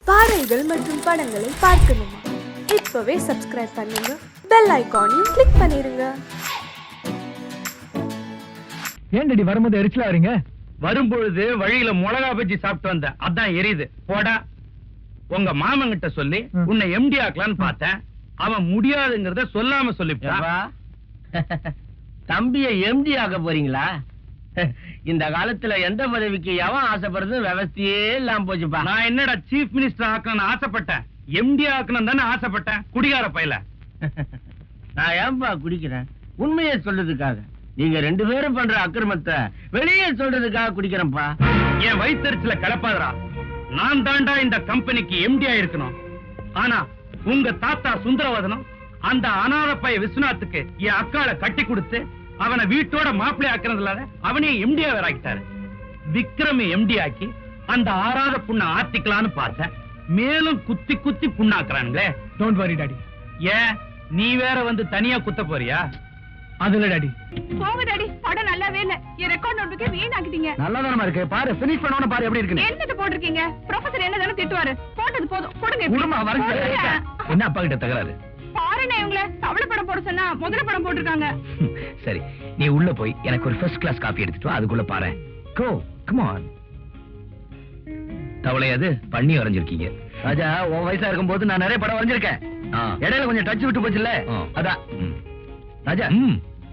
பாடல்கள் மற்றும் படங்களை பார்க்கணுமா? இப்பவே சப்ஸ்கிரைப் பண்ணுங்க, பெல் ஐகானையும் கிளிக் பண்ணிருங்க. ஏன்டி வரும்போது எரிச்சலா வரீங்க? வரும்பொழுது வழியில மிளகா பஜ்ஜி சாப்பிட்டு வந்த, அதான் எரியுது. போடா. உங்க மாமன் கிட்ட சொல்லி உன்னை எம்டி ஆக்கலான்னு பார்த்தேன். அவன் முடியாதுங்கிறத சொல்லாம சொல்லிவிட்டான். தம்பிய எம்டி ஆக்க போறீங்களா? இந்த காலத்துல எந்த பதவிக்கு எவன் ஆசைப்படுறது விவசாயே இல்லாம போச்சுப்பா. நான் என்னடா சீஃப் மினிஸ்டர் ஆக்கணும்னு ஆசைப்பட்டேன், எம்டி ஆக்கணும் தானே ஆசைப்பட்டேன். குடிகார பையல. நான் ஏன்பா குடிக்கிறேன்? உண்மையை சொல்றதுக்காக. நீங்க ரெண்டு பேரும் பண்ற அக்கிரமத்தை வெளியே சொல்றதுக்காக குடிக்கிறேன்ப்பா. என் வயிற்றுல கலப்பாதரா. நான் தாண்டா இந்த கம்பெனிக்கு எம்டி ஆயிருக்கணும். ஆனா உங்க தாத்தா சுந்தரவதனம் அந்த அநாத பைய விஸ்வநாத்துக்கு என் அக்காளை கட்டி கொடுத்து அவனை வீட்டோட மாப்பிள்ளை ஆக்குறது இல்லாத அவனையும் எம்டியா வேற ஆக்கிட்டாரு. விக்ரம எம்டி ஆக்கி அந்த ஆறாத புண்ணை ஆத்திக்கலான்னு பார்த்தேன். மேலும் குத்தி குத்தி புண்ணாக்குறானுங்களே. Don't worry daddy. ஏன் நீ வேற வந்து தனியா குத்த போறியா? அதுல டாடி. போங்க டாடி, படம் நல்லாவே இல்ல. என் ரெக்கார்ட் நோட்டுக்கு வீணாக்கிட்டீங்க. நல்லாதானமா இருக்கு. பாரு, ஃபினிஷ் பண்ணவன பாரு எப்படி இருக்குன்னு. என்னது போட்டிருக்கீங்க? ப்ரொஃபசர் என்ன தானே திட்டுவாரு. போட்டது போதும், கொடுங்க. குடுமா வரங்க. என்ன அப்பா கிட்ட தகராறு? பாருண்ணே, இவங்கள தவள படம் போட சொன்னா முதல படம் போட்டிருக்காங்க. சரி, நீ உள்ள போய் எனக்கு ஒரு ஃபர்ஸ்ட் கிளாஸ் காபி எடுத்துட்டு வா. அதுக்குள்ள பாரு. Go come on. தவளை அது பண்ணி வரைஞ்சிருக்கீங்க. ராஜா, உன் வயசா இருக்கும்போது நான் நிறைய படம் வரைஞ்சிருக்கேன். இடையில கொஞ்சம் டச் விட்டு போச்சுல்ல, அதான். ராஜா,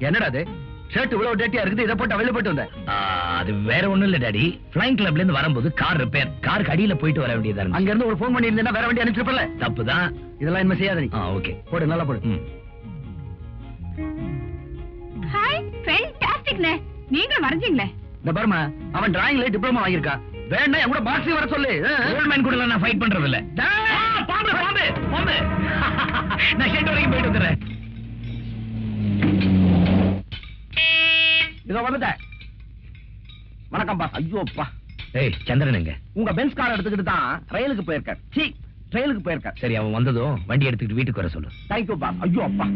என்னடா அது ஷர்ட் இவ்வளவு டேட்டியா இருக்குது, இதை போட்டு வெளில போட்டு வந்த? அது வேற ஒண்ணும் இல்ல டாடி. ஃபிளைங் கிளப்ல இருந்து வரும்போது கார் ரிப்பேர். காருக்கு அடியில போயிட்டு வர வேண்டியதா இருந்து. அங்க இருந்து ஒரு ஃபோன் பண்ணி இருந்தா வேற வண்டி அனுப்பிச்சிருப்பல. தப்புதான். இதெல்லாம் இனிமே செய்யாத நீ. ஓகே, போடு, நல்லா போடு. ஹாய், ஃபேண்டாஸ்டிக்ண்ணே. நீங்களும் வரைஞ்சீங்களே. இந்த பாருமா, அவன் டிராயிங்ல டிப்ளமா வாங்கியிருக்கா. வேணா என் கூட பாக்ஸிங் வர சொல்லு. கோல்ட்மேன் கூட நான் ஃபைட் பண்றது இல்ல. பாம்பு பாம்பு பாம்பு. நான் ஷெட் வரைக்கும் போயிட்டு வந்துறேன். இதோ வந்துட்டேன். வணக்கம்பா. ஐயோப்பா. ஏய் சந்திரன் எங்க? உங்க பென்ஸ் கார் எடுத்துக்கிட்டு தான் ரயிலுக்கு போயிருக்கார். சி, ட்ரெயிலுக்கு போயிருக்கார். சரி, அவன் வந்ததும் வண்டி எடுத்துக்கிட்டு வீட்டுக்கு வர சொல்லு. தேங்க்யூப்பா. ஐயோ அப்பா.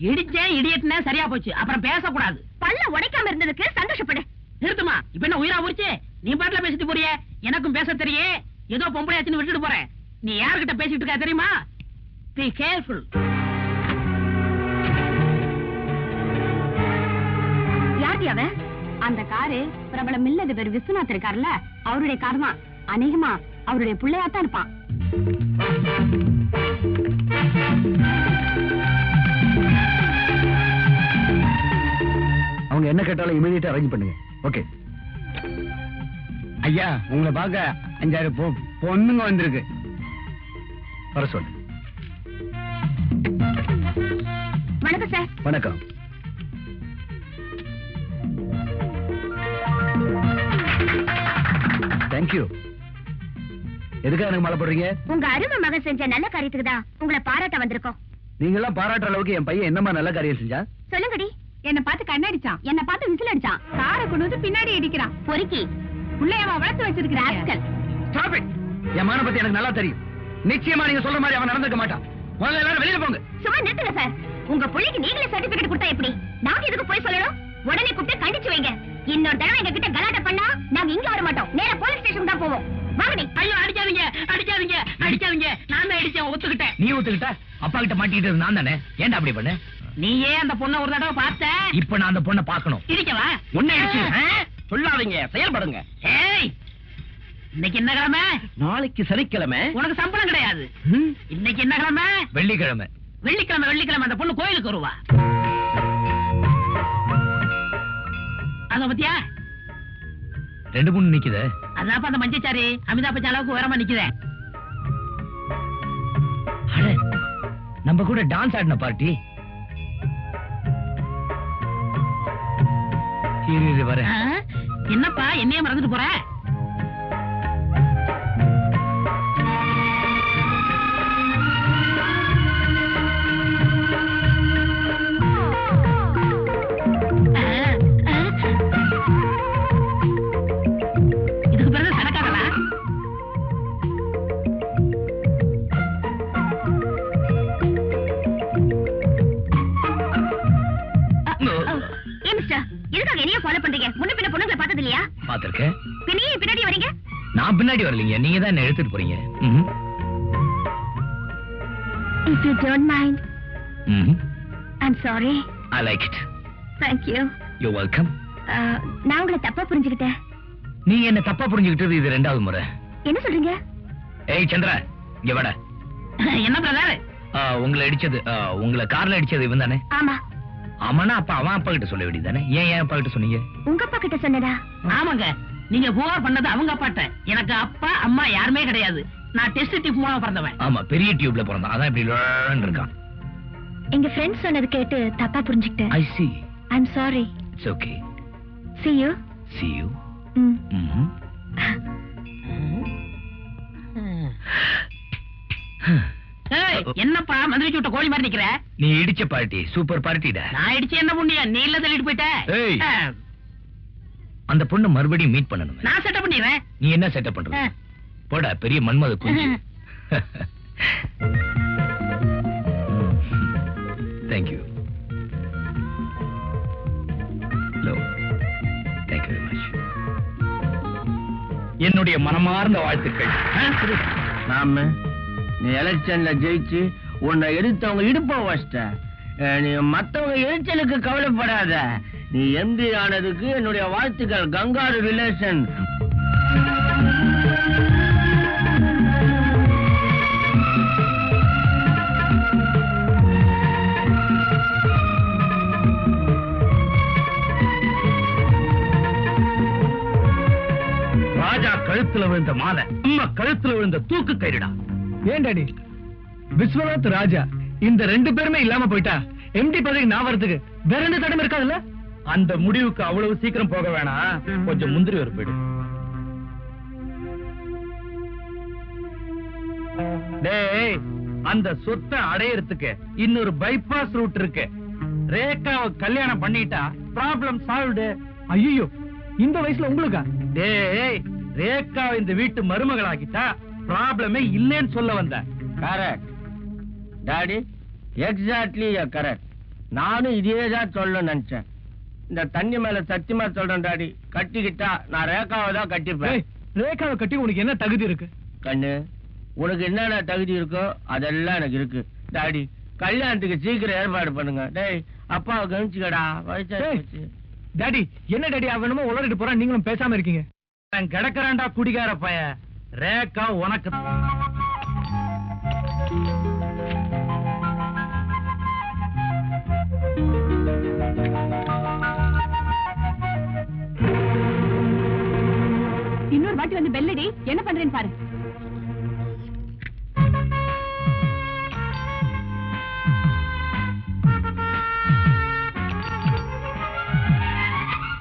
இடிச்சேன் இடியட்னே சரியா போச்சு. அப்புறம் பேசக்கூடாது. பல்ல உடைக்காம இருந்ததுக்கு சந்தோஷப்படு. நிறுத்துமா. இப்ப என்ன உயிரா போச்சு? நீ பாட்டுல பேசிட்டு போறியே. எனக்கும் பேச தெரியே. ஏதோ பொம்பளையாச்சுன்னு விட்டுட்டு போறேன். நீ யார்கிட்ட பேசிட்டு இருக்க தெரியுமா? Be careful. யார் அவன்? அந்த காரு பிரபல மில்லது பேர் விஸ்வநாத் இருக்காருல்ல, அவருடைய கார் தான். அநேகமா அவருடைய பிள்ளையாத்தான் இருப்பான். அவங்க என்ன கேட்டாலும் இமீடியட்டா அரேஞ்ச் பண்ணுங்க. ஓகே ஐயா, உங்களை பார்க்க 5-6 பொண்ணுங்க வந்திருக்கு. வர சொல்லு. வணக்கம் சார். வணக்கம். தேங்க்யூ. எதுக்காக எனக்கு மாலை போடுறீங்க? உங்க அருமை மகன் செஞ்ச நல்ல காரியத்துக்கு தான் உங்களை பாராட்ட வந்திருக்கோம். நீங்க எல்லாம் பாராட்டுற அளவுக்கு என் பையன் என்னமா நல்ல காரியம் செஞ்சா? சொல்லுங்கடி. என்ன பார்த்து கண்ணடிச்சான், என்ன பார்த்து விசில் அடிச்சான், காரை கொண்டு வந்து பின்னாடி இடிக்கிறான். பொறுக்கி புள்ளையவா வளர்த்து வச்சிருக்கிற ஆட்கள். Stop it. என் மான பத்தி எனக்கு நல்லா தெரியும். நிச்சயமா நீங்க சொல்ற மாதிரி அவன் நடந்துக்க மாட்டான். முதல்ல எல்லாரும் வெளியில போங்க. சும்மா நிறுத்துங்க சார். உங்க பிள்ளைக்கு நீங்களே சர்டிபிகேட் கொடுத்தா எப்படி? நாங்க எதுக்கு போய் சொல்லணும்? உடனே கூப்பிட்டு கண்டிச்சு வைங்க. இன்னொரு தடவை எங்க கிட்ட கலாட்டை பண்ணா நாங்க இங்க வர மாட்டோம். நேரா போலீஸ் ஸ்டேஷன் தான் போவோம். வாங்கடி. ஐயோ, அடிக்காதீங்க அடிக்காதீங்க அடிக்காதீங்க. நான் தான் அடிச்சேன், ஒத்துக்கிட்டேன். நீ ஒத்துக்கிட்ட? அப்பா கிட்ட மாட்டிக்கிட்டது நான் தானே. ஏன்டா அப்படி பண்ண? நீயே அந்த பொண்ணை ஒரு தடவை பார்த்த. இப்ப நான் அந்த பொண்ணை பார்க்கணும். இருக்கவா? உன்னை அடிச்சு. சொல்லாதீங்க, செயல்படுங்க. ஏய், இன்னைக்கு என்ன கிழமை? நாளைக்கு சனிக்கிழமை. உனக்கு சம்பளம் கிடையாது. இன்னைக்கு என்ன கிழமை? வெள்ளிக்கிழமை. வெள்ளிக்கிழமை வெள்ளிக்கிழமை அந்த பொண்ணு கோயிலுக்கு வருவா. அத பத்தியா? 2-3 நிக்குதே. அதான் அந்த மஞ்சச்சாரி அமிதாப் பச்சன் அளவுக்கு உயரமா நிக்குதே. நம்ம கூட டான்ஸ் ஆடின பார்ட்டி. வர என்னப்பா என்னைய மறந்துட்டு போற? இதுக்கு பிறகு சடக்காதலா? பாத்திருக்கேன். பின்னாடி வரீங்க? நான் பின்னாடி வரலீங்க, நீங்க தான் என்ன எடுத்துட்டு போறீங்க. If you don't mind, I'm sorry. I like it. Thank you. You're welcome. நான் உங்களை தப்பா புரிஞ்சுக்கிட்டேன். நீ என்ன தப்பா புரிஞ்சுக்கிட்டது இது 2வது முறை. என்ன சொல்றீங்க? ஏய் சந்திரா, இங்க வாடா. என்ன பிரதர்? உங்களை அடிச்சது, உங்களை கார்ல அடிச்சது இவன் தானே? ஆமா. ஆமாண்ணா, அப்ப அவன் அப்பா கிட்ட சொல்ல வேண்டியதானே? ஏன் அப்பா கிட்ட சொன்னீங்க? உங்க அப்பா கிட்ட சொன்னதா? ஆமாங்க, நீங்க புகார் பண்ணது அவங்க அப்பாட்ட. எனக்கு அப்பா அம்மா யாருமே கிடையாது. நான் டெஸ்ட் டியூப் மூலமா பிறந்தவன். ஆமா, பெரிய டியூப்ல பிறந்தான், அதான் இப்படி லோன்னு இருக்கான். எங்க ஃப்ரெண்ட்ஸ் சொன்னது கேட்டு தப்பா புரிஞ்சுக்கிட்டேன். I see. I'm sorry. It's okay. See you. See you. ஏய், என்னப்பா மந்திரிச்சு விட்ட கோழி மாதிரி நிக்கிற? நீ இடிச்ச பார்ட்டி சூப்பர் பார்ட்டிடா. நான் இடிச்சு என்ன புண்ணியா? நீ இல்ல தள்ளிட்டு போயிட்ட. ஏய், அந்த பொண்ணு மறுபடியும் மீட் பண்ணணும். நான் செட்டப் பண்ணிடுறேன். நீ என்ன செட்டப் பண்ற? போடா, பெரிய மன்மத குஞ்சு. Thank you. Hello. Thank you very much. என்னுடைய மனமார்ந்த வாழ்த்துக்கள். நாம நீ எலெக்ஷன்ல ஜெயிச்சு உன்னை எடுத்தவங்க இடுப்ப வச்சிட்ட. நீ மத்தவங்க எரிச்சலுக்கு கவலைப்படாத. நீ எம்பி ஆனதுக்கு என்னுடைய வாழ்த்துக்கள். Kangaroo relation. ராஜா கழுத்துல விழுந்த மாலை, அம்மா கழுத்துல விழுந்த தூக்கு கயிறுடா. ஏன் டாடி, விஸ்வநாத் ராஜா இந்த 2 பேருமே இல்லாம போயிட்டா எம்டி பதவிக்கு நான் வரதுக்கு வேற என்ன தடமை இருக்காதுல்ல? அந்த முடிவுக்கு அவ்வளவு சீக்கிரம் போக வேணாம், கொஞ்சம் முந்திரி ஒரு போயிடு. டேய், அந்த சொத்தை அடையறதுக்கு இன்னொரு பைபாஸ் ரூட் இருக்கு. ரேகாவை கல்யாணம் பண்ணிட்டா ப்ராப்ளம் சால்வ்டு. ஐயோ, இந்த வயசுல உங்களுக்கா? டேய், ரேகாவை இந்த வீட்டு மருமகளாக்கிட்டா ப்ராப்ளமே இல்லைன்னு சொல்ல வந்த. Correct daddy, exactly correct. நானும் இதே தான் சொல்ல நினைச்சேன். இந்த தண்ணி மேல சத்தியமா சொல்றேன் டாடி, கட்டிக்கிட்டா நான் ரேகாவை தான் கட்டிப்பேன். ரேகாவை கட்டி உனக்கு என்ன தகுதி இருக்கு? கண்ணு, உனக்கு என்னென்ன தகுதி இருக்கோ அதெல்லாம் எனக்கு இருக்கு டாடி. கல்யாணத்துக்கு சீக்கிரம் ஏற்பாடு பண்ணுங்க. டேய், அப்பாவை கவனிச்சுக்கடா, வயசாச்சு. டாடி, என்ன டாடி அவனுமோ உளறிட்டு போறான், நீங்களும் பேசாம இருக்கீங்க. நான் கிடக்குறான்டா குடிகார பைய. ரேகா உனக்கு இன்னொரு வாட்டி வந்து பெல்லடி என்ன பண்றேன்னு பாரு.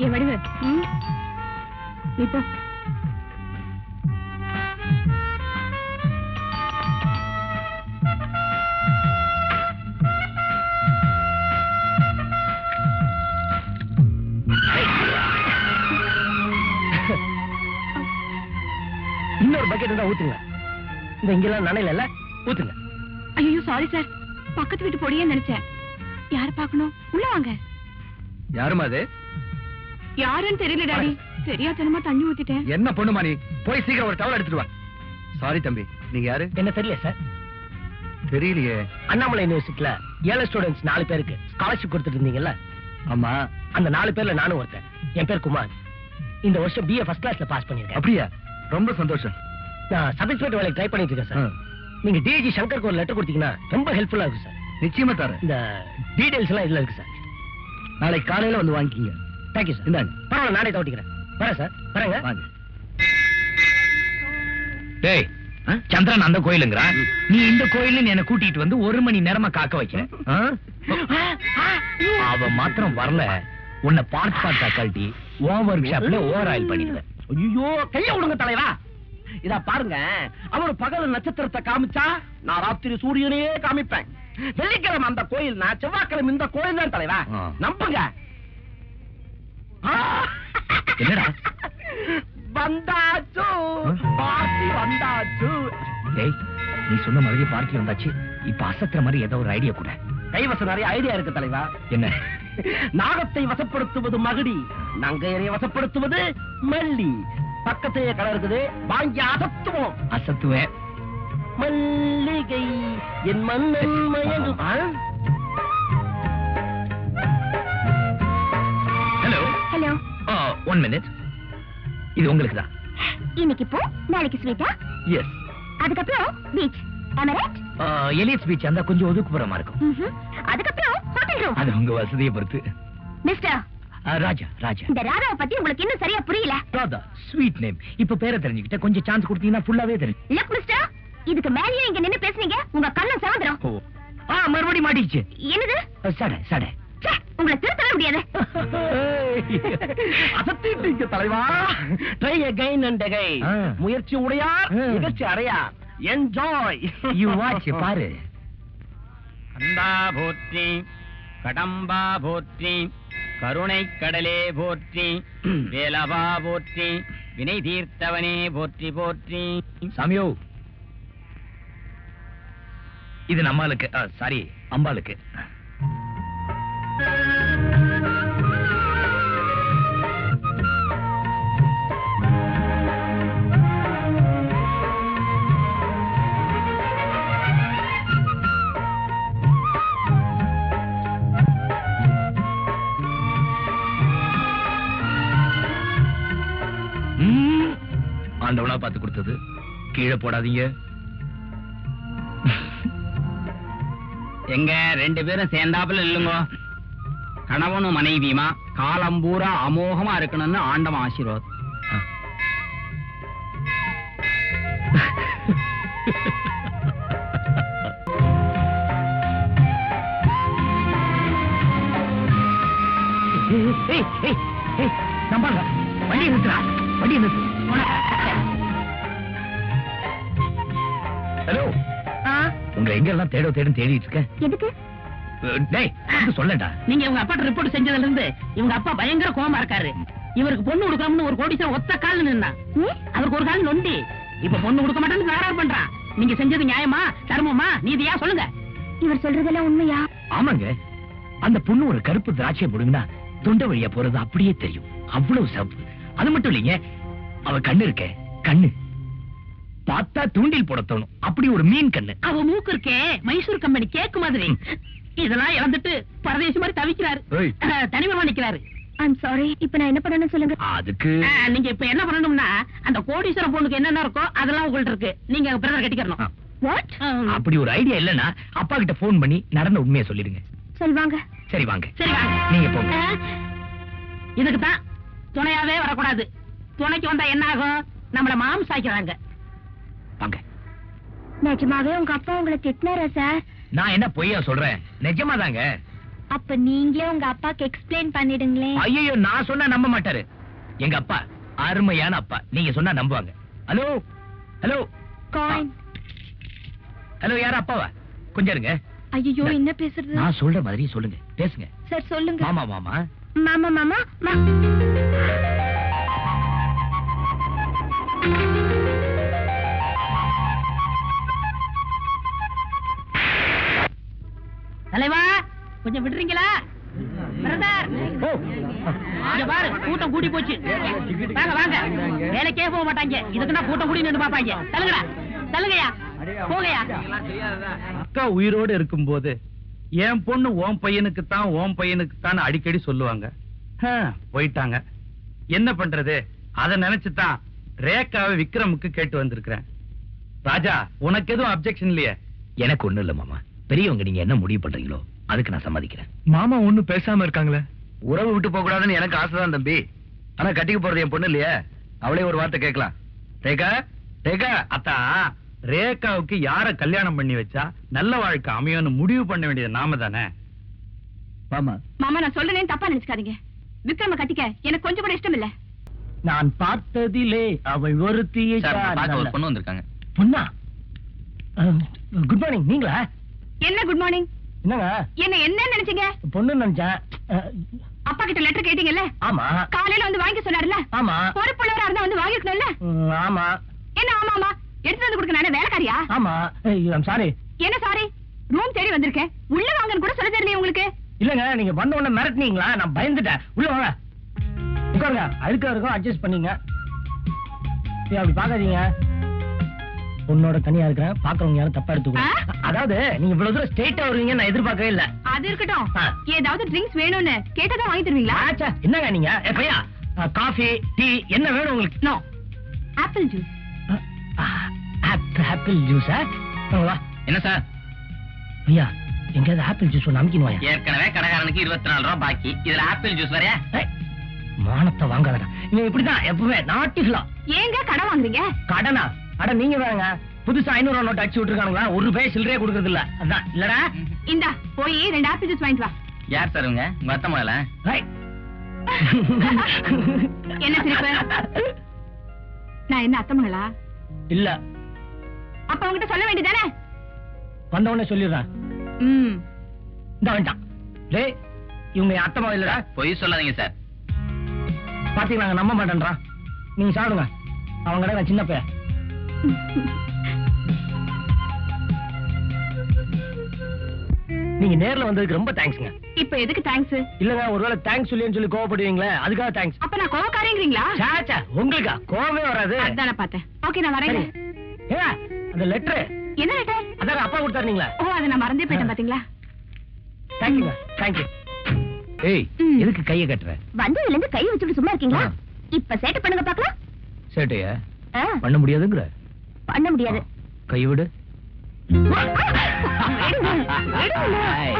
என் வடிவு இப்போ இன்னொரு பக்கெட் தான் ஊத்துங்க. இந்த இங்கெல்லாம் நனையில ஊத்துங்க. ஐயோ சாரி சார், பக்கத்து வீட்டு பொடியே நினைச்சேன். யார பாக்கணும்? உள்ள வாங்க. யாருமா அது? யாருன்னு தெரியல டாடி, தெரியாதனமா தண்ணி ஊத்திட்டேன். என்ன பொண்ணுமா நீ? போய் சீக்கிரம் ஒரு டவல் எடுத்துட்டு வா. சாரி தம்பி, நீங்க யாரு? என்ன தெரியல சார். தெரியலையே. அண்ணாமலை யூனிவர்சிட்டில 7 ஸ்டூடெண்ட்ஸ் 4 பேருக்கு ஸ்காலர்ஷிப் கொடுத்துட்டு இருந்தீங்கல்ல? ஆமா. அந்த 4 பேர்ல நானும் ஒருத்தன். என் பேர் குமார். இந்த வருஷம் BA ஃபர்ஸ்ட் கிளாஸ்ல பாஸ் பண்ணிருக்கேன். அப்படியா? ரொம்ப சந்தோஷம். நான் சப் இன்ஸ்பெக்டர் வேலைக்கு ட்ரை பண்ணிட்டு இருக்கேன் சார். நீங்க DG சங்கருக்கு ஒரு லெட்டர் கொடுத்தீங்கன்னா ரொம்ப ஹெல்ப்ஃபுல்லா இருக்கும் சார். நிச்சயமா தரேன். இந்த டீடைல்ஸ் எல்லாம் இதுல இருக்கு சார். நாளைக்கு காலையில வந்து வாங்கிக்கிங்க. Thank you sir. இந்தாங்க. பரவாயில்ல, நானே தவிட்டிக்கிறேன். வரேன் சார். வரேங்க. வாங்க. டேய், சந்திரன் அந்த கோயிலுங்கிறான், நீ இந்த கோயில்னு என்ன கூட்டிட்டு வந்து 1 மணி நேரமா காக்க வைக்கிறேன். அவ மாத்திரம் வரல, உன்னை பார்ட் கழட்டி ஒர்க் ஷாப்ல ஓவர் ஆயில் பண்ணிடுவேன். ஐயோ, கைய விடுங்க தலைவா. இதா பாருங்க, அவரு பகல் நட்சத்திரத்தை காமிச்சா நான் ராத்திரி சூரியனையே காமிப்பேன். வெள்ளிக்கிழமை அந்த கோயில், நான் செவ்வாய்க்கிழமை இந்த கோயில் தான் தலைவா. நம்புங்க. என்னடா வந்தாச்சு, பார்ட்டி வந்தாச்சு. டேய், நீ சொன்ன மாதிரி பார்ட்டி வந்தாச்சு. இப்ப அசத்துற மாதிரி ஏதோ ஒரு ஐடியா கூட. கைவசம் நிறைய ஐடியா இருக்கு தலைவா. என்ன? நாகத்தை வசப்படுத்துவது மகுடி, நங்கையரை வசப்படுத்துவது மல்லி. பக்கத்தையே கடை இருக்குது, வாங்கி அசத்துவோம். அசத்துவேன். மல்லிகை என் மன்னன் மயங்கும். Hello hello. 1 மினிட். இது உங்களுக்கு தான். இன்னைக்கு போ, நாளைக்கு ஸ்வீட்டா? எஸ். அதுக்கப்புறம் beach. Am I right? Elliot beach அந்த கொஞ்சம் ஒதுக்குப்புறமா இருக்கும். அதுக்கப்புறம் ஹோட்டல் ரூம். அது உங்க வசதியை பொறுத்து. மிஸ்டர் ராஜா ராஜா. இந்த ராதாவை பத்தி உங்களுக்கு இன்னும் சரியா புரியல. Radha sweet name. இப்ப பேரை தெரிஞ்சுக்கிட்ட கொஞ்சம் சான்ஸ் கொடுத்தீங்கன்னா ஃபுல்லாவே தெரியும். லுக் மிஸ்டர், இதுக்கு மேலயே இங்க நின்னு பேசுனீங்க, உங்க கண்ணம் சாந்திரம். மறுபடியும் மாட்டிச்சு. என்னது? சடை சடை. ச்சே, உங்களை திருத்தவே முடியாது. அசத்திட்டீங்க தலைவா. Try again and again. முயற்சி உடையார் நிகழ்ச்சி அடையார். என்ஜாய். யூ வாட்ச் பாரு. கந்தா போற்றி, கடம்பா போற்றி, கருணை கடலே போற்றி, வேலவா போற்றி, வினை தீர்த்தவனே போற்றி போற்றி. சாமியோ, இது நம்மளுக்கு சாரி அம்பாளுக்கு. ஆண்டவனா பார்த்து கொடுத்தது, கீழே போடாதீங்க. எங்க 2 பேரும் சேர்ந்தாப்புல இல்லுங்க. கணவனும் மனைவியுமா காலம் பூரா அமோகமா இருக்கணும்னு ஆண்டவன் ஆசீர்வாதம். நம்பாங்க. வண்டியை நிறுத்துறா, வண்டியை நிறுத்து. ஹலோ, உங்களை எங்க எல்லாம் தேடும் தேடிட்டு இருக்கேன். எதுக்கு? டேய் சொல்லடா. நீங்க உங்க அப்பா ரிப்போர்ட் செஞ்சதுல இருந்து இவங்க அப்பா பயங்கர கோவமா இருக்காரு. இவருக்கு பொண்ணு கொடுக்காமனு ஒரு கோடீஸ்வரன் ஒத்த கால்ல நின்னா. அவருக்கு ஒரு கால் நொண்டி. இப்ப பொண்ணு கொடுக்க மாட்டேன்னு தகராறு பண்றான். நீங்க செஞ்சது நியாயமா தர்மமா நீதியா சொல்லுங்க. இவர் சொல்றதெல்லாம் உண்மையா? ஆமாங்க. அந்த பொண்ணு ஒரு கருப்பு திராட்சை போடுங்கன்னா தொண்டை வழியா போறது அப்படியே தெரியும். அவ்வளவு சிவப்பு. அது மட்டும் இல்லைங்க, அவ கண்ணு இருக்க கண்ணு பார்த்தா தூண்டில் போட தோணும். அப்படி ஒரு மீன் கண்ணு. அவ மூக்கு இருக்கே மைசூர் கம்பெனி கேக்கு மாதிரி. இதெல்லாம் இழந்துட்டு பரதேசி மாதிரி தவிக்கிறாரு. தனிமமா நிக்கிறாரு. I'm sorry. இப்ப நான் என்ன பண்ணணும் சொல்லுங்க. அதுக்கு நீங்க இப்ப என்ன பண்ணணும்னா அந்த கோடீஸ்வரன் பொண்ணுக்கு என்னென்ன இருக்கோ அதெல்லாம் உங்கள்ட்ட இருக்கு. நீங்க பிரதர் கட்டிக்கணும். வாட்? அப்படி ஒரு ஐடியா இல்லன்னா அப்பா கிட்ட போன் பண்ணி நடந்த உண்மையை சொல்லிடுங்க. சொல்வாங்க. சரி வாங்க. சரி வாங்க. நீங்க போங்க. இதுக்கு தான் துணையாவே வரக்கூடாது. துணைக்கு வந்தா என்ன ஆகும்? நம்மள மாம்சாக்கிறாங்க. வாங்க. நிஜமாவே உங்க அப்பா உங்களை திட்டினாரா சார்? நான் என்ன பொய்யா சொல்றேன், நிஜமாதாங்க. அப்ப நீங்களே உங்க அப்பாக்கு எக்ஸ்பிளைன் பண்ணிடுங்களேன். ஐயோ, நான் சொன்னா நம்ப மாட்டாரு. எங்க அப்பா அருமையான அப்பா. நீங்க சொன்னா நம்புவாங்க. Hello hello coin. ஹலோ, யாரா அப்பாவா? கொஞ்சம் இருங்க. ஐயோ, என்ன பேசுறது? நான் சொல்ற மாதிரி சொல்லுங்க, பேசுங்க. சார் சொல்லுங்க. மாமா மாமா மாமா மாமா. தலைவா கொஞ்சம் விடுறீங்களா? பிரதர் இங்க பாரு, கூட்டம் கூடி போச்சு. வாங்க வாங்க. வேலைக்கே போக மாட்டாங்க. இதுக்குன்னா கூட்டம் கூடி நின்று பாப்பாங்க. தள்ளுங்கடா, தள்ளுங்கயா, போங்கயா. அக்கா உயிரோடு இருக்கும்போது என் பொண்ணு ஓம் பையனுக்கு தான் ஓம் பையனுக்கு தான் அடிக்கடி சொல்லுவாங்க. போயிட்டாங்க, என்ன பண்றது? அத நினைச்சுதான் ரேகாவை விக்ரமுக்கு கேட்டு வந்திருக்கிறேன். ராஜா, உனக்கு எதுவும் அப்செக்ஷன் இல்லையே? எனக்கு ஒண்ணு இல்ல மாமா. பெரியவங்க நீங்க என்ன முடிவு பண்றீங்களோ அதுக்கு நான் சம்மதிக்கிறேன். மாமா ஒண்ணும் பேசாம இருக்காங்களே. உறவு விட்டு போக கூடாதுன்னு எனக்கு ஆசைதான் தம்பி. ஆனா கட்டிக்க போறது என் பொண்ணு இல்லையா? அவளே ஒரு வார்த்தை கேட்கலாம். ரேகா ரேகா. அத்தா, ரேகாவுக்கு யார கல்யாணம் பண்ணி வச்சா நல்ல வாழ்க்கை அமையும்னு முடிவு பண்ண வேண்டியது நாம தானே. மாமா மாமா, நான் சொல்றேன்னு தப்பா நினைச்சுக்காதீங்க. விக்ரம கட்டிக்க எனக்கு கொஞ்சம் கூட இஷ்டம் இல்ல. நான் பார்த்ததிலே அவள் ஒருத்தியை பொண்ணு வந்திருக்காங்க. பொண்ணா? Good morning. நீங்களா? என்ன குட் மார்னிங்? என்னங்க என்ன நினைச்சீங்க? பொண்ணு நினைச்சேன். அப்பா கிட்ட லெட்டர் கேட்டீங்கல்ல? ஆமா. காலையில வந்து வாங்கி சொன்னாருல்ல? ஆமா. பொறுப்புள்ளவரா இருந்தா வந்து வாங்கிக்கணும்ல? ஆமா. என்ன ஆமா ஆமா? எடுத்து வந்து கொடுக்க நானே வேலைக்காரியா? ஆமா. சாரி. என்ன சாரி? ரூம் தேடி வந்திருக்கேன். உள்ள வாங்கன்னு கூட சொல்ல தெரியலையே உங்களுக்கு? இல்லங்க, நீங்க வந்த உடனே மிரட்டினீங்களா? நான் பயந்துட்டேன். உள்ள வாங்க. உட்காருங்க, அழுக்கா இருக்கும், அட்ஜஸ்ட் பண்ணீங்க. அப்படி பாக்காதீங்க, உன்னோட தனியா இருக்கிறேன், பாக்குறவங்க யாரும் தப்பா எடுத்துக்கோ. அதாவது நீங்க இவ்வளவு தூரம் ஸ்ட்ரெயிட்டா வருவீங்க நான் எதிர்பார்க்கவே இல்ல. அது இருக்கட்டும், ஏதாவது ட்ரிங்க்ஸ் வேணும்னு கேட்டதா வாங்கி தருவீங்களா? ஆச்சா, என்னங்க நீங்க? பையா, காஃபி டீ என்ன வேணும் உங்களுக்கு? No, apple juice. ஆப்பிள் ஜூஸா? என்ன சார்? ஐயா, எங்கேயாவது ஆப்பிள் ஜூஸ் ஒன்று அமுக்கினுவாயா? ஏற்கனவே கடைக்காரனுக்கு 24 ரூபாய் பாக்கி, இதுல ஆப்பிள் ஜூஸ் வரையா? மானத்தை வாங்காதடா, நீங்க இப்படிதான் எப்பவுமே நாட்டிகளா. ஏங்க கடன் வாங்குறீங்க? கடனா? அட நீங்க வேறங்க, புதுசா 500 ரூபா நோட்டு அடிச்சு விட்டுருக்கானுங்களா, ஒரு ரூபாய் சில்லறையே கொடுக்கறது இல்ல. அதான் இல்லடா. இந்தா போய் 2 ஆப்பிள் ஜூஸ் வாங்கிட்டு வா. யார் சார் உங்க அத்தை மகளா? என்ன சிரிப்பு? நான் என்ன அத்தை மகளா? இல்ல. அப்ப உங்ககிட்ட சொல்ல வேண்டியதானே? வந்த உடனே சொல்லிடுறேன். இந்த வேண்டாம். டேய், இவங்க என் அத்தை மகள் இல்லடா. பொய் சொல்லாதீங்க சார். பாத்தீங்களா, நம்ப மாட்டேன்றா. நீங்க சாப்பிடுங்க, அவங்க நான் சின்ன பையன். நீங்க நேர்ல வந்ததுக்கு ரொம்ப தேங்க்ஸ்ங்க. இப்ப எதுக்கு தேங்க்ஸ்? இல்லங்க, ஒருவேளை தேங்க்ஸ் சொல்லின்னு சொல்லி கோவப்படுவீங்களே, அதுக்காக தேங்க்ஸ். அப்ப நான் கோவக்காரங்கிறீங்களா? சாச்சா, உங்களுக்கா கோவமே வராது. அதான பார்த்தேன். ஓகே, நான் வரேன். ஏ, அந்த லெட்டர் என்ன லெட்டர்? அதான் அப்பா கொடுத்தாருங்களா? ஓ, அதை நான் மறந்தே போயிட்டேன் பாத்தீங்களா? தேங்க்யூங்க, தேங்க்யூ. ஏய், எதுக்கு கைய கட்டுற? வந்ததுல இருந்து கை வச்சுட்டு சும்மா இருக்கீங்களா? இப்ப சேட்டை பண்ணுங்க பாக்கலாம். சேட்டைய பண்ண முடியாதுங்கற? பண்ண முடியாது. கை விடு.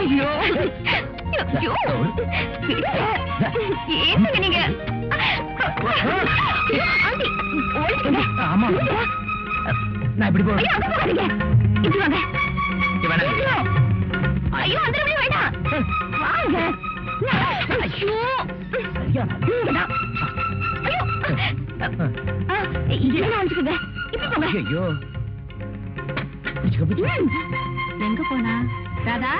ஐயோ, என்னங்க நீங்க? ஆமா, நான் இப்படி போறேன். இப்படி வாங்க. ஐயோ, அந்த வேண்டாம், வாங்க. ஐயோ, ஐயோ, எங்க போனா? ராதா,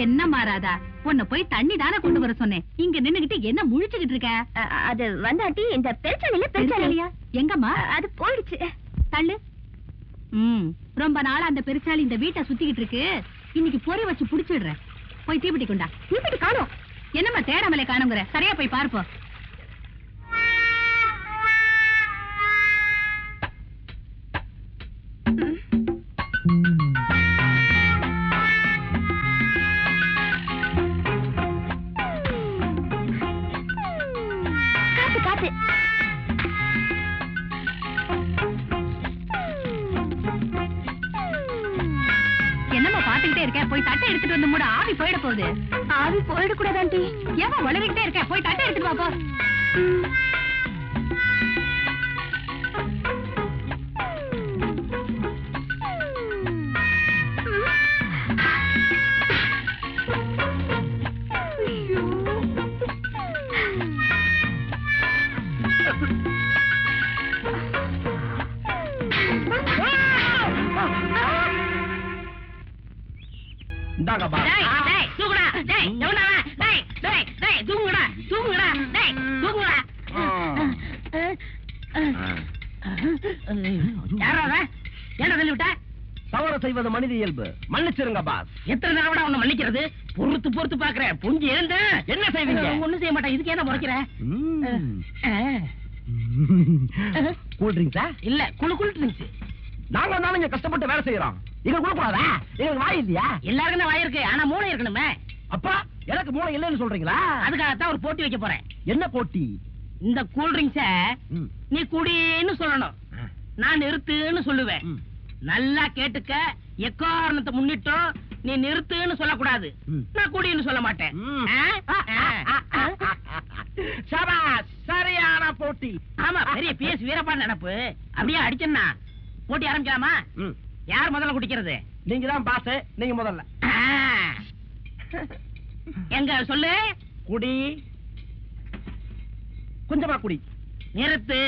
என்னம்மா ராதா, உன்னை போய் தண்ணி தானே கொண்டு வர சொன்னேன். இங்க நின்னுகிட்டு என்ன முழிச்சுக்கிட்டு இருக்க? அது வந்தாட்டி இந்த பெருச்சாலியா? எங்கம்மா? அது போயிடுச்சு. தள்ளு. ரொம்ப நாளா அந்த பெருச்சாலி இந்த வீட்டை சுத்திக்கிட்டு இருக்கு. இன்னைக்கு பொறி வச்சு புடிச்சிடுறேன். போய் தீப்பெட்டி கொண்டா. தீப்பெட்டி காணோம். என்னம்மா தேடாமலே காணுங்கிற? சரியா போய் பார்ப்போம். காத்து காத்து. என்னம்மா பாத்துக்கிட்டே இருக்க? போய் தட்டை எடுத்துட்டு வந்து மூட, ஆவி போயிட போகுது. ஆவி போயிட கூடாது ஆண்டி. ஏமா வளரிக்கிட்டே இருக்க? போய் தட்டை எடுத்துட்டு வா போ. இந்தாங்க பா. டேய், தூக்குடா. டேய், எவனா? டேய், டேய், டேய், தூக்குடா. தூக்குடா. டேய், தூக்குடா. யாரா அவன்? ஏன்டா தள்ளி விட்ட? தவறு செய்வது மனித இயல்பு, மன்னிச்சிருங்க பாஸ். எத்தனை தடவை உன்னை மன்னிக்கிறது? பொறுத்து பொறுத்து பாக்குறேன். புரிஞ்சு எழுந்த என்ன செய்வீங்க? ஒண்ணும் செய்ய மாட்டேன். இதுக்கு என்ன முறைக்கிற? கூல் ட்ரிங்க்ஸா? இல்ல, குளு குளு ட்ரிங்க்ஸ். நாங்க தானே இங்க கஷ்டப்பட்டு வேலை செய்யறோம். எங்க கூடாதா? எங்களுக்கு வாய் இல்லையா? எல்லாருக்கும் தான் வாய் இருக்கு, ஆனா மூளை இருக்கணுமே. அப்பா, எனக்கு மூளை இல்லைன்னு சொல்றீங்களா? அதுக்காகத்தான் ஒரு போட்டி வைக்க போறேன். என்ன போட்டி? இந்த கூல் ட்ரிங்க்ஸ நீ குடின்னு சொல்லணும், நான் நிறுத்துன்னு சொல்லுவேன். நல்லா கேட்டுக்க, எக்காரணத்தை முன்னிட்டும் நீ நிறுத்துன்னு சொல்லக்கூடாது. நான் குடின்னு சொல்ல மாட்டேன். சபாஸ், சரியான போட்டி. ஆமா, பெரிய பிஎஸ் வீரப்பா நினைப்பு. அப்படியே அடிச்சா போட்டி ஆரம்பிக்கலாமா? யார் முதல்ல குடிக்கிறது? நீங்க தான் பாஸ், நீங்க முதல்ல. எங்க சொல்லு. குடி, கொஞ்சமா குடி. நிறுத்து.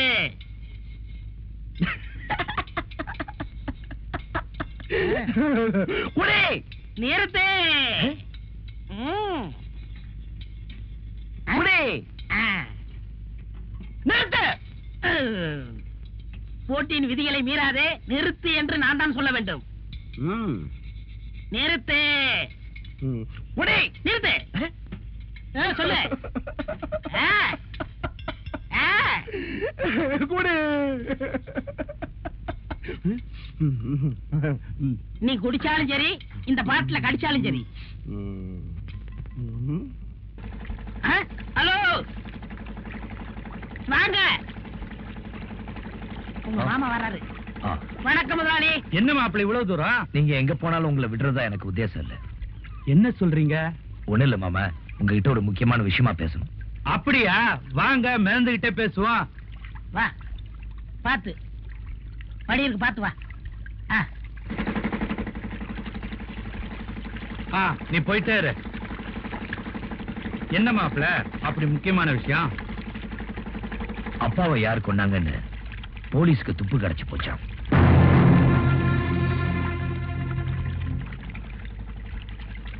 குடி, நிறுத்து. குடி, நிறுத்து. போட்டியின் விதிகளை மீறாதே, நிறுத்து என்று நான் தான் சொல்ல வேண்டும். நிறுத்து. குடி, நிறுத்து. சொல்லு. குடு. நீ குடிச்சாலும் சரி இந்த பாட்டுல கடிச்சாலும் சரி. ஹலோ வாங்க, உங்க மாமா வர்றாரு. ஆ, வணக்கம் முதலாளி. என்ன மாப்பிள்ளை இவ்வளவு தூரம்? நீங்க எங்க போனாலும் உங்களை விடுறதா எனக்கு உத்தேசம் இல்ல. என்ன சொல்றீங்க? ஒண்ணு இல்ல மாமா, உங்ககிட்ட ஒரு முக்கியமான விஷயமா பேசணும். அப்படியா? வாங்க மேந்துகிட்டே பேசுவோம். வா, பாத்து படி இருக்கு, பாத்து வா. நீ போயிட்டே இரு. என்ன மாப்பிள்ள அப்படி முக்கியமான விஷயம்? அப்பாவை யார் கொண்டாங்கன்னு போலீஸ்க்கு துப்பு கிடைச்சு போச்சாம்.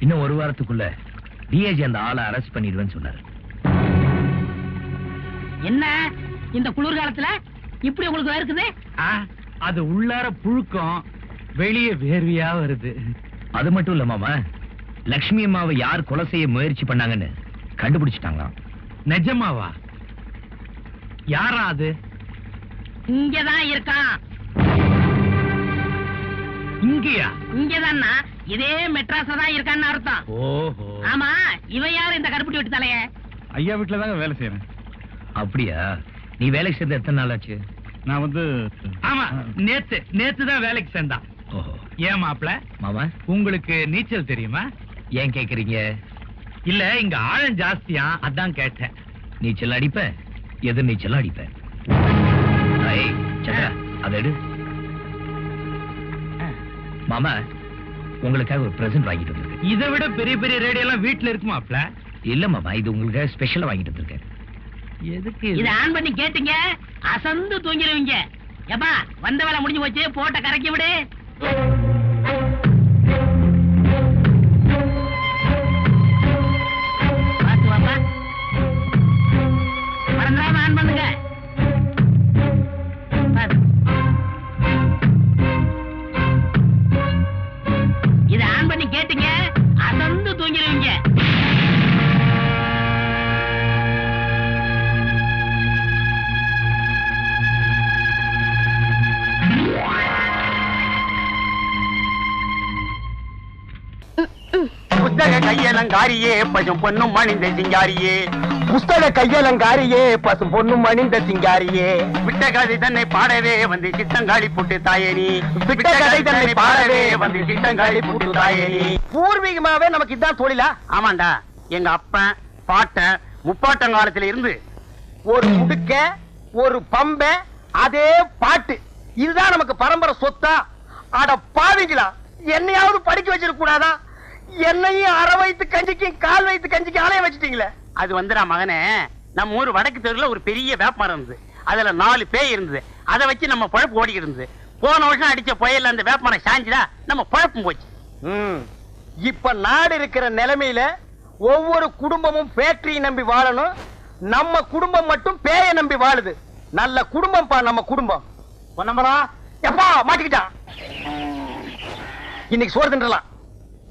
இன்னும் ஒரு வாரத்துக்குள்ள டிஐஜி அந்த ஆளை அரெஸ்ட் பண்ணிடுவேன்னு சொன்னாரு. என்ன இந்த குளிர்காலத்துல இப்படி உங்களுக்கு வேர்க்குது? அது உள்ளார புழுக்கம், வெளியே வேர்வையா வருது. அது மட்டும் இல்ல மாமா, லட்சுமி அம்மாவை யார் கொலை செய்ய முயற்சி பண்ணாங்கன்னு கண்டுபிடிச்சிட்டாங்களாம். நிஜமாவா? யாரா அது? இங்கதான் இருக்கான். இங்கயா? இங்கதான்னா இதே மெட்ராஸ்ல தான் இருக்கான்னு அர்த்தம். ஓஹோ. ஆமா, இவன் யாரு இந்த கருப்பட்டி விட்டு தலைய? ஐயா வீட்டுல தாங்க வேலை செய்யறேன். அப்படியா? நீ வேலைக்கு சேர்ந்த எத்தனை நாள் ஆச்சு? நான் வந்து ஆமா, நேத்து தான் வேலைக்கு சேர்ந்தான். ஓஹோ. ஏன் மாப்பிள்ள, மாமா உங்களுக்கு நீச்சல் தெரியுமா? ஏன் கேக்குறீங்க? இல்ல, இங்க ஆழம் ஜாஸ்தியா, அதான் கேட்டேன். நீச்சல் அடிப்பேன், எதிர் நீச்சல் அடிப்பேன். ஐய், சந்திரா, அதை எடு. மாமா, உங்களுக்காக ஒரு பிரசன்ட் வாங்கிட்டு வந்திருக்கேன். இதை விட பெரிய பெரிய ரேடியோ எல்லாம் வீட்டுல இருக்குமாப்ல? இல்ல மாமா, இது உங்களுக்காக ஸ்பெஷலா வாங்கிட்டு வந்திருக்கேன். எதுக்கு? இத ஆன் பண்ணி கேட்டீங்க, அசந்து தூங்கிடுவீங்க. எப்பா, வந்த வேலை முடிஞ்சு போச்சு, போட்ட கரைக்கி விடு. பாத்து வாப்பா, மறந்துடாம ஆன் பண்ணுங்க. பாத்து. இத ஆன் பண்ணி கேட்டீங்க, அசந்து தூங்கிடுவீங்க. புஸ்தக கையலங்காரியே பசும் பொண்ணும் மணிந்த சிங்காரியே, புஸ்தக கையலங்காரியே பசும் பொண்ணும் மணிந்த சிங்காரியே, விட்ட கதை தன்னை பாடவே வந்து சித்தங்காளி புட்டு தாயேனி, விட்ட கதை தன்னை பாடவே வந்து சித்தங்காளி புட்டு தாயேனி. பூர்வீகமாவே நமக்கு இதுதான் தொழிலா? ஆமாண்டா, எங்க அப்பன் பாட்டன் முப்பாட்டங்காலத்துல இருந்து ஒரு முடுக்க ஒரு பம்ப அதே பாட்டு, இதுதான் நமக்கு பரம்பரை சொத்தா. அட பாவிங்களா, என்னையாவது படிக்க வச்சிருக்க கூடாதா? என்னையும் அரை வயித்து கஞ்சிக்கும் கால் வயித்து கஞ்சிக்கும் ஆலைய வச்சுட்டீங்களே. அது வந்துடா மகனே, நம்ம ஊர் வடக்கு தெருல ஒரு பெரிய வேப்பமரம் இருந்தது. அதுல 4 பேய் இருந்தது. அதை வச்சு நம்ம பழப்பு ஓடி இருந்தது. போன வருஷம் அடிச்ச புயல்ல அந்த வேப்பமரம் சாஞ்சுதா, நம்ம பழப்பும் போச்சு. இப்ப நாடு இருக்கிற நிலைமையில ஒவ்வொரு குடும்பமும் ஃபேக்டரியை நம்பி வாழணும். நம்ம குடும்பம் மட்டும் பேயை நம்பி வாழுது. நல்ல குடும்பம் பா நம்ம குடும்பம். பொன்னம்பலா எப்பா மாட்டிக்கிட்டான். இன்னைக்கு சோறு தின்றலாம்.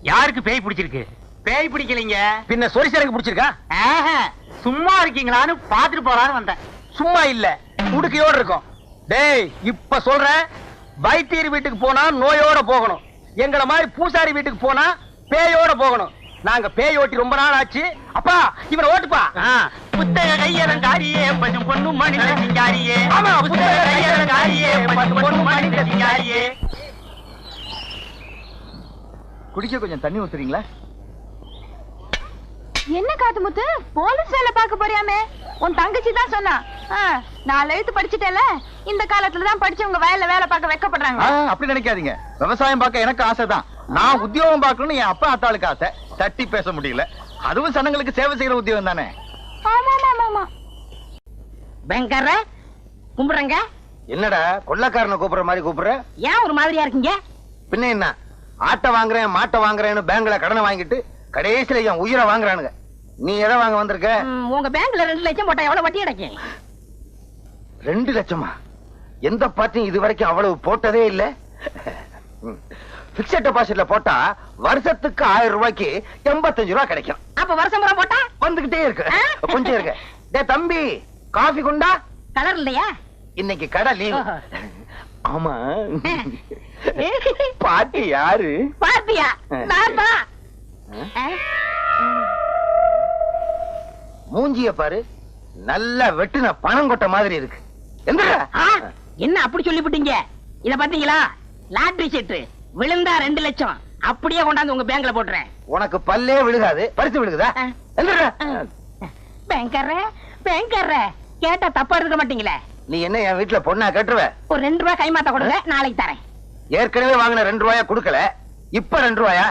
யாருக்கு பேய் பிடிச்சிருக்கு? பேய் பிடிக்கலீங்க, பின்ன சொரிசரக்கு பிடிச்சிருக்கா? சும்மா இருக்கீங்களான்னு பாத்துட்டு போறான்னு வந்தேன். சும்மா இல்ல, உடுக்கையோட இருக்கும். டேய், இப்ப சொல்றேன், வைத்தியர் வீட்டுக்கு போனா நோயோட போகணும். எங்கள மாதிரி பூசாரி வீட்டுக்கு போனா பேயோட போகணும். நாங்க பேய் ஓட்டி ரொம்ப நாள் ஆச்சு. அப்பா, இவனை ஓட்டுப்பா. புத்தக கையலங்காரியே பசும் பொண்ணு மணிந்த சிங்காரியே. ஆமா, புத்தக கையலங்காரியே பசும் பொண்ணு மணிந்த சிங்காரியே. குடிக்க கொஞ்சம் தண்ணி ஊத்துறீங்களா? என்ன காத்து முத்து, போலீஸ் வேலை பார்க்க போறியாமே? உன் தங்கச்சி தான் சொன்னா. 4 எழுத்து படிச்சுட்டேல, இந்த காலத்துல தான் படிச்சவங்க வயல்ல வேலை பார்க்க வெக்கப்படுறாங்க. அப்படி நினைக்காதீங்க, விவசாயம் பார்க்க எனக்கு ஆசைதான். நான் உத்தியோகம் பார்க்கணும்னு என் அப்பா அத்தாளுக்கு ஆசை. தட்டி பேச முடியல. அதுவும் சனங்களுக்கு சேவை செய்யற உத்தியோகம் தானே. ஆமா. பயங்கர கும்பிடுறங்க. என்னடா கொள்ளக்காரனை கூப்பிடுற மாதிரி கூப்பிடுற? ஏன் ஒரு மாதிரியா இருக்கீங்க? பின்ன என்ன, ஆட்டை வாங்குறேன் மாட்டை வாங்குறேன்னு பேங்க்ல கடனை வாங்கிட்டு கடைசியில என் உயிரை வாங்குறானுங்க. நீ எதை வாங்க வந்திருக்க? உங்க பேங்க்ல 2 லட்சம் போட்டா எவ்வளவு வட்டி கிடைக்கும்? 2 லட்சமா? எந்த பார்ட்டியும் இது வரைக்கும் அவ்வளவு போட்டதே இல்ல. பிக்ஸட் டெபாசிட்ல போட்டா வருஷத்துக்கு 1000 ரூபாய்க்கு 85 ரூபாய் கிடைக்கும். அப்ப வருஷம் பூரா போட்டா வந்துகிட்டே இருக்கு. கொஞ்சம் இருக்கு. டேய் தம்பி, காஃபி குண்டா? கலர் இல்லையா? இன்னைக்கு கடை லீவு. ஆமா, பாட்டி யாரு? பாத்தியா? நான் தான். மூஞ்சிய பாரு, நல்லா வெட்டுன பணம் கொட்ட மாதிரி இருக்கு. எந்திரா. என்ன அப்படி சொல்லிவிட்டீங்க? இத பாத்தீங்களா? லாட்டரி சீட்டு விழுந்தா 2 லட்சம் அப்படியே கொண்டாந்து உங்க பேங்க்ல போட்டுறேன். உனக்கு பல்லே விழுகாது, பரிசு விழுகுதா? எந்திரா. பேங்கர்ற கேட்டா தப்பா எடுக்க மாட்டீங்களே. நீ என்ன என் வீட்டுல பொண்ணா கட்டுருவ? ஒரு 2 ரூபாய் கைமாத்த கொடுங்க, நாளைக்கு தரேன். ஏற்கனவே வாங்கின 2 ரூபாயா கொடுக்கல, இப்ப 2 ரூபாயா?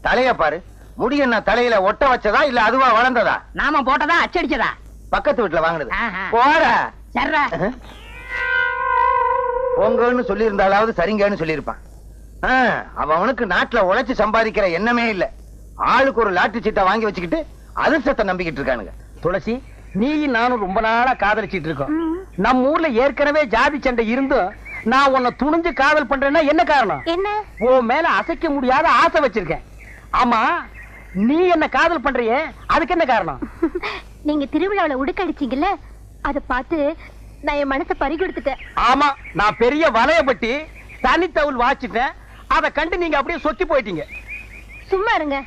தலைய பாரு, முடி என்ன தலையில ஒட்ட வச்சதா இல்ல அதுவா வளர்ந்ததா? நாம போட்டதா அச்சடிச்சதா? பக்கத்து வீட்டுல வாங்கினது. ஆஹா. போற சர்ரா. போங்கன்னு சொல்லி இருந்தாலாவது சரிங்கன்னு சொல்லியிருப்பான். அவனுக்கு நாட்டுல உழைச்சு சம்பாதிக்கிற எண்ணமே இல்ல. ஆளுக்கு ஒரு லாட்டரி சீட்டை வாங்கி வச்சுக்கிட்டு அதிர்ஷ்டத்தை நம்பிக்கிட்டு இருக்கானுங்க. துளசி, நீ நானும் ரொம்ப நாளா காதலிச்சிட்டு இருக்கோம். நம்ம ஊர்ல ஏற்கனவே ஜாதி சண்டை இருந்தும் நான் உன்னை துணிஞ்சு காதல் பண்றேன்னா என்ன காரணம்? என்ன? உன் மேல அசைக்க முடியாத ஆசை வச்சிருக்கேன். ஆமா, நீ என்ன காதல் பண்றியே, அதுக்கு என்ன காரணம்? நீங்க திருவிழாவில உடுக்கடிச்சீங்கல்ல, அத பார்த்து நான் என் மனசை பறி கொடுத்துட்டேன். ஆமா, நான் பெரிய வலையப்பட்டி தனித்தவுள் வாச்சிட்டேன். அதை கண்டு நீங்க அப்படியே சொக்கி போயிட்டீங்க. சும்மா இருங்க.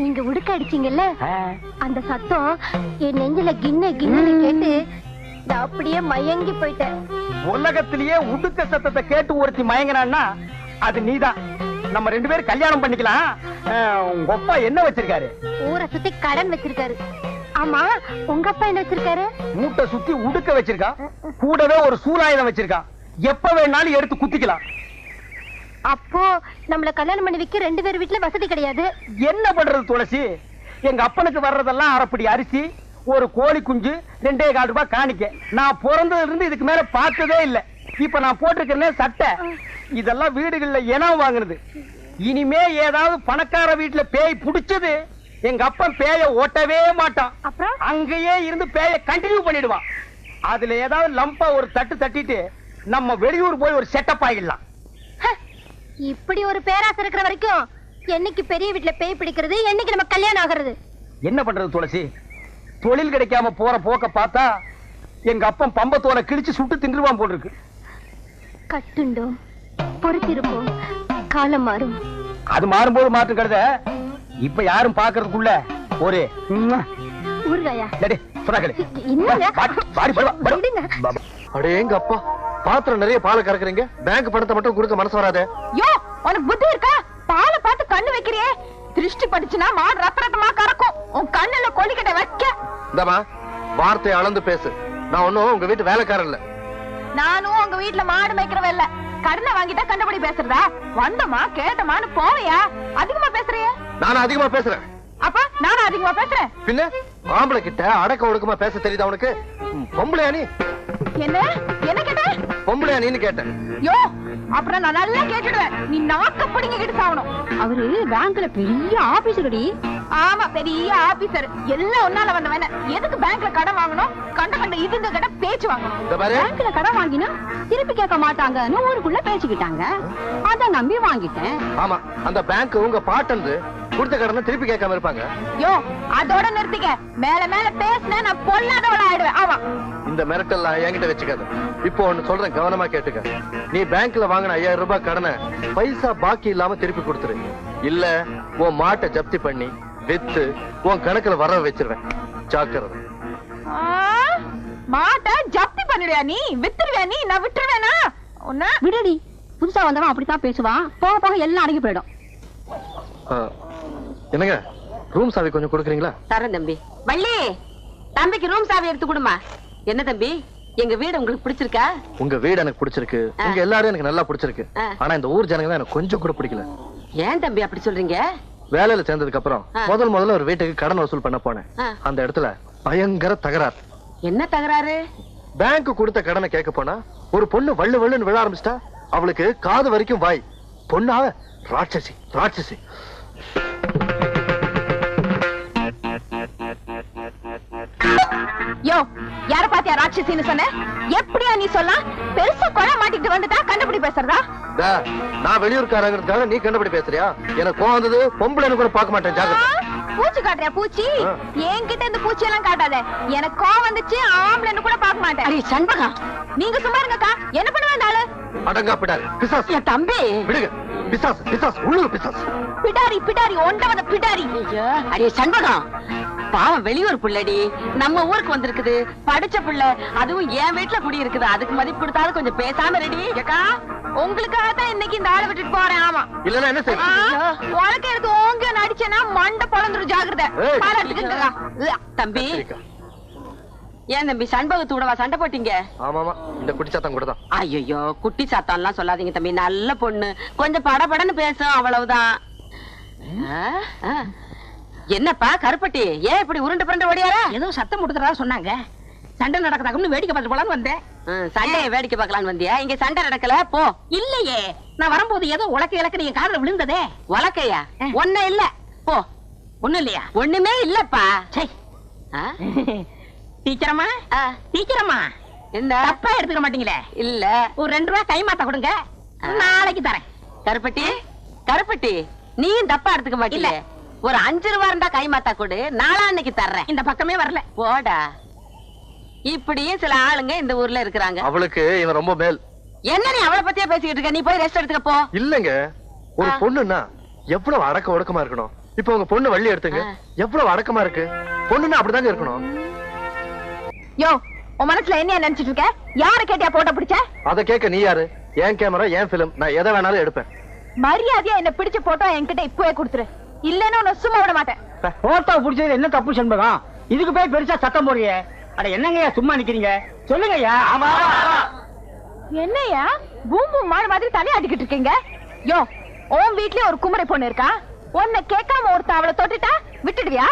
நீங்க உடுக்க அடிச்சீங்கல்ல, அந்த சத்தம் என் நெஞ்சில கிண்ண கிண்ணு கேட்டு நான் அப்படியே மயங்கி போயிட்டேன். உலகத்திலேயே உடுக்க சத்தத்தை கேட்டு ஒருத்தி மயங்கினான்னா அது நீதான். நம்ம 2 பேரும் கல்யாணம் பண்ணிக்கலாம். உங்க அப்பா என்ன வச்சிருக்காரு? ஊரை சுத்தி கடன் வச்சிருக்காரு. ஆமா, உங்க அப்பா என்ன வச்சிருக்காரு? மூட்டை சுத்தி உடுக்க வச்சிருக்கான். கூடவே ஒரு சூலாயுதம் வச்சிருக்கான். எப்ப வேணாலும் எடுத்து குத்திக்கலாம். அப்போ நம்மள கல்யாணம் பண்ணி வைக்க 2 பேர் வீட்டுல வசதி கிடையாது. என்ன பண்றது துளசி? எங்க அப்பனுக்கு வர்றதெல்லாம் அரைப்படி அரிசி, ஒரு கோழி குஞ்சு, 2.25 ரூபாய் காணிக்க. நான் பிறந்ததுல இருந்து இதுக்கு மேல பார்த்ததே இல்ல. இப்ப நான் போட்டிருக்கிறேன் சட்டை, இதெல்லாம் வீடுகள்ல இனம் வாங்குனது. இனிமே ஏதாவது பணக்கார வீட்டுல பேய் புடிச்சது, எங்க அப்பன் பேய ஓட்டவே மாட்டான். அப்புறம் அங்கேயே இருந்து பேய கண்டினியூ பண்ணிடுவான். அதுல ஏதாவது லம்பா ஒரு தட்டு தட்டிட்டு நம்ம வெளியூர் போய் ஒரு செட்டப் ஆகிடலாம். இப்படி ஒரு பேராசை இருக்கிற வரைக்கும் என்னைக்கு பெரிய வீட்டுல பேய் பிடிக்கிறது, என்னைக்கு நம்ம கல்யாணம் ஆகிறது? என்ன பண்றது துளசி? தொழில் கிடைக்காம போற போக்க பார்த்தா எங்க அப்பன் பம்பத்தோட கிழிச்சு சுட்டு தின்றுவான் போல் இருக்கு. கட்டுண்டோம், பொறுத்திருப்போம், காலம் மாறும். அது மாறும்போது மாற்று கருத இப்ப யாரும் பாக்குறதுக்குள்ள ஒரு ஊர்காயா அடேங்க அப்பா, பாத்திரம் நிறைய பாலை கறக்குறீங்க, பேங்க் பணத்தை மட்டும் கொடுக்க மனசு வராதே. யோ, உனக்கு புத்தி இருக்கா? பாலை பார்த்து கண்ணு வைக்கிறியே, திருஷ்டி படிச்சுனா மாடு ரத்த ரத்தமா கறக்கும். உன் கண்ணுல கொல்லிக்கட்டை வைக்க. இந்தமா வார்த்தையை அளந்து பேசு. நான் ஒண்ணும் உங்க வீட்டு வேலைக்காரன் இல்ல. நானும் உங்க வீட்டுல மாடு மேய்க்கிறவ இல்ல. கடனை வாங்கிட்டா கண்டபடி பேசுறதா? வந்தமா கேட்டமான்னு போவையா? அதிகமா பேசுறியே. நானும் அதிகமா பேசுறேன். அப்ப நானும் அதிகமா பேசுறேன். பின்ன ஆம்பளை கிட்ட அடக்க ஒடுக்கமா பேச தெரியுதா உனக்கு? பொம்பளையா நீ? என்ன என்ன கேட்ட? பொம்பளையா நீன்னு கேட்டேன். யோ, அப்புறம் நான் நல்லா கேட்டுடுவேன். நீ நாக்க பிடிங்கிட்டு சாவணும். அவரு பேங்க்ல பெரிய ஆபீசர்டி. ஆமா, பெரிய ஆபீசர். எல்லாம் ஒன்னால வந்தவன. எதுக்கு பேங்க்ல கடன் வாங்கணும்? கண்ட இதுங்க கிட்ட பேச்சு வாங்கணும். பேங்க்ல கடன் வாங்கினா திருப்பி கேட்க மாட்டாங்கன்னு ஊருக்குள்ள பேசிக்கிட்டாங்க. அத நம்பி வாங்கிட்டேன். ஆமா, அந்த பேங்க் உங்க பாட்டந்து கொடுத்த கடனை திருப்பி கேட்காம இருப்பாங்க. யோ, அதோட நிறுத்திக்க. மேல மேல பேசினா நான் பொல்லாதவள ஆயிடுவேன். ஆமா, இந்த மிரட்டெல்லாம் என்கிட்ட வச்சுக்காத. இப்போ ஒண்ணு சொல்றேன், கவனமா கேட்டுக்க. நீ பேங்க்ல வாங்கின 5000 ரூபாய் கடனை பைசா பாக்கி இல்லாம திருப்பி கொடுத்துரு. இல்ல உன் மாட்டை ஜப்தி பண்ணி வித்து உன் கணக்குல வர வச்சிருவேன். ஜாக்கிரதை. மாட்டை ஜப்தி பண்ணிடுவியா நீ? வித்துருவியா நீ? நான் விட்டுருவேனா? உன்ன விடுடி. புதுசா வந்தவன் அப்படித்தான் பேசுவான். போக போக எல்லாம் அடங்கி போயிடும். என்னங்க, ரூம் சாவி கொஞ்சம் கொடுக்குறீங்களா? தரேன் தம்பி. வள்ளி, தம்பிக்கு ரூம் சாவி எடுத்து கொடுமா. என்ன தம்பி, எங்க வீடு உங்களுக்கு பிடிச்சிருக்கா? உங்க வீடு எனக்கு பிடிச்சிருக்கு. உங்க எல்லாரும் எனக்கு நல்லா பிடிச்சிருக்கு. ஆனா இந்த ஊர் ஜனங்க தான் எனக்கு கொஞ்சம் கூட பிடிக்கல. ஏன் தம்பி அப்படி சொல்றீங்க? வேலையில சேர்ந்ததுக்கு அப்புறம் முதல்ல ஒரு வீட்டுக்கு கடன் வசூல் பண்ண போனேன். அந்த இடத்துல பயங்கர தகராறு. என்ன தகராறு? பேங்க் கொடுத்த கடனை கேட்க போனா ஒரு பொண்ணு வள்ளு வள்ளுன்னு விழ ஆரம்பிச்சிட்டா. அவளுக்கு காது வரைக்கும் வாய். பொண்ணா? ராட்சசி ராட்சசி. யோ, யார பாத்தியா ராட்சசின்னு சொன்ன? எப்படியா நீ சொல்ல? பெருசா கொலை மாட்டிட்டு வந்துட்டா கண்டுபிடி பேசுறதா? நான் வெளியூர்காரங்கிறதுக்காக நீ கண்டுபிடி பேசுறியா? எனக்கு கோவம் வந்தது. பொம்பளைன்னு கூட பார்க்க மாட்டேன். ஜாக்கிரதை. பூச்சி காட்டுறியா பூச்சி? என்கிட்ட இந்த பூச்சி எல்லாம் காட்டாத. எனக்கு கோவம் வந்துச்சு ஆம்பளைன்னு கூட பார்க்க மாட்டேன். அடி சண்பகம், நீங்க சும்மா இருங்கக்கா. என்ன பண்ணுவா இந்த ஆளு? அடங்காப்பிடாரு பிசாசு. என் தம்பி. விடுங்க. பிசாசு பிசாசு உள்ளூர் பிசாசு. பிடாரி பிடாரி ஒண்டவத பிடாரி. அடி சண்பகம், பாவம் வெளியூர் புள்ளடி, நம்ம ஊருக்கு வந்திருக்குது, படிச்ச புள்ள, அதுவும் என் வீட்டுல குடி இருக்குது. அதுக்கு மதிப்பு கொடுத்தாலும் கொஞ்சம் பேசாம ரெடி. அக்கா உங்களுக்காக தான் இன்னைக்கு இந்த ஆளை விட்டுட்டு போறேன். ஆமா இல்லன்னா என்ன செய்ய? உனக்கு எனக்கு ஓங்க நடிச்சேன்னா மண்டை பொழந்துரும். ஜாக்கிரதை. ஏய். பாராட்டுக்குங்கக்கா. தம்பி, ஏன் தம்பி சண்பகத்தோடவா சண்டை போட்டீங்க? ஆமாமா, இந்த குட்டிச்சாத்தான் கூட தான். ஐயோ, குட்டி சாத்தான்லாம் சொல்லாதீங்க தம்பி, நல்ல பொண்ணு, கொஞ்சம் படபடன்னு பேசும், அவ்வளவுதான். என்னப்பா கருப்பட்டி, ஏன் இப்படி உருண்டு புரண்டு ஓடியாரா? ஏதோ சத்தம் முடுக்கிறதா சொன்னாங்க, சண்டை நடக்குதாக்குன்னு வேடிக்கை பார்த்து போலான்னு வந்தேன். சண்டையை வேடிக்கை பார்க்கலான்னு வந்தியா? இங்க சண்டை நடக்கல போ. இல்லையே, நான் வரும்போது ஏதோ உலக்க இலக்க நீங்க காதுல விழுந்ததே. உலக்கையா? ஒண்ணு இல்ல, போ. ஒண்ணும் இல்லையா? ஒண்ணுமே இல்லப்பா. டீச்சரம்மா, டீச்சரம்மா, என்ன தப்பா எடுத்துக்க மாட்டீங்களே? இல்ல, ஒரு 2 ரூபாய் கை மாத்த கொடுங்க, நாளைக்கு தரேன். கருப்பட்டி, கருப்பட்டி, நீயும் தப்பா எடுத்துக்க மாட்டீங்க. ஒரு 5 ரூபா இருந்தா கை மாத்தா கொடு, நாளான்னைக்கு தர்றேன். இந்த பக்கமே வரல. போடா. இப்படியும் சில ஆளுங்க இந்த ஊர்ல இருக்கிறாங்க. அவளுக்கு இவன் ரொம்ப மேல். என்ன நீ அவளை பத்தியா பேசிக்கிட்டு இருக்க? நீ போய் ரெஸ்ட் எடுத்துக்க போ. இல்லங்க, ஒரு பொண்ணுன்னா எவ்வளவு அடக்க ஒடுக்கமா இருக்கணும். இப்ப உங்க பொண்ணு வள்ளி எடுத்துங்க, எவ்வளவு அடக்கமா இருக்கு. பொண்ணுன்னா அப்படிதாங்க இருக்கணும். யோ, உன் மனசுல என்ன நினைச்சிட்டு இருக்க? யார கேட்டியா போட்டோ பிடிச்ச? அத கேட்க நீ யாரு? என் கேமரா, என் பிலிம், நான் எதை வேணாலும் எடுப்பேன். மரியாதையா என்ன பிடிச்ச போட்டோ என்கிட்ட இப்பவே கொடுத்துரு, இல்லன்னா உன்னை சும்மா விட மாட்டேன். போட்டோ பிடிச்சது என்ன தப்பு சண்பகம்? இதுக்கு போய் பெருசா சத்தம் போடுறியே. அட என்னங்கய்யா சும்மா நிக்கிறீங்க? சொல்லுங்கய்யா. ஆமா, என்னையா பூம் பூம் மாடு மாதிரி தலையாட்டிக்கிட்டு இருக்கீங்க? யோ, உன் வீட்லயே ஒரு குமரை பொண்ணு இருக்கா, உன்னை கேட்காம ஒருத்த அவளை தொட்டுட்டா விட்டுடுவியா?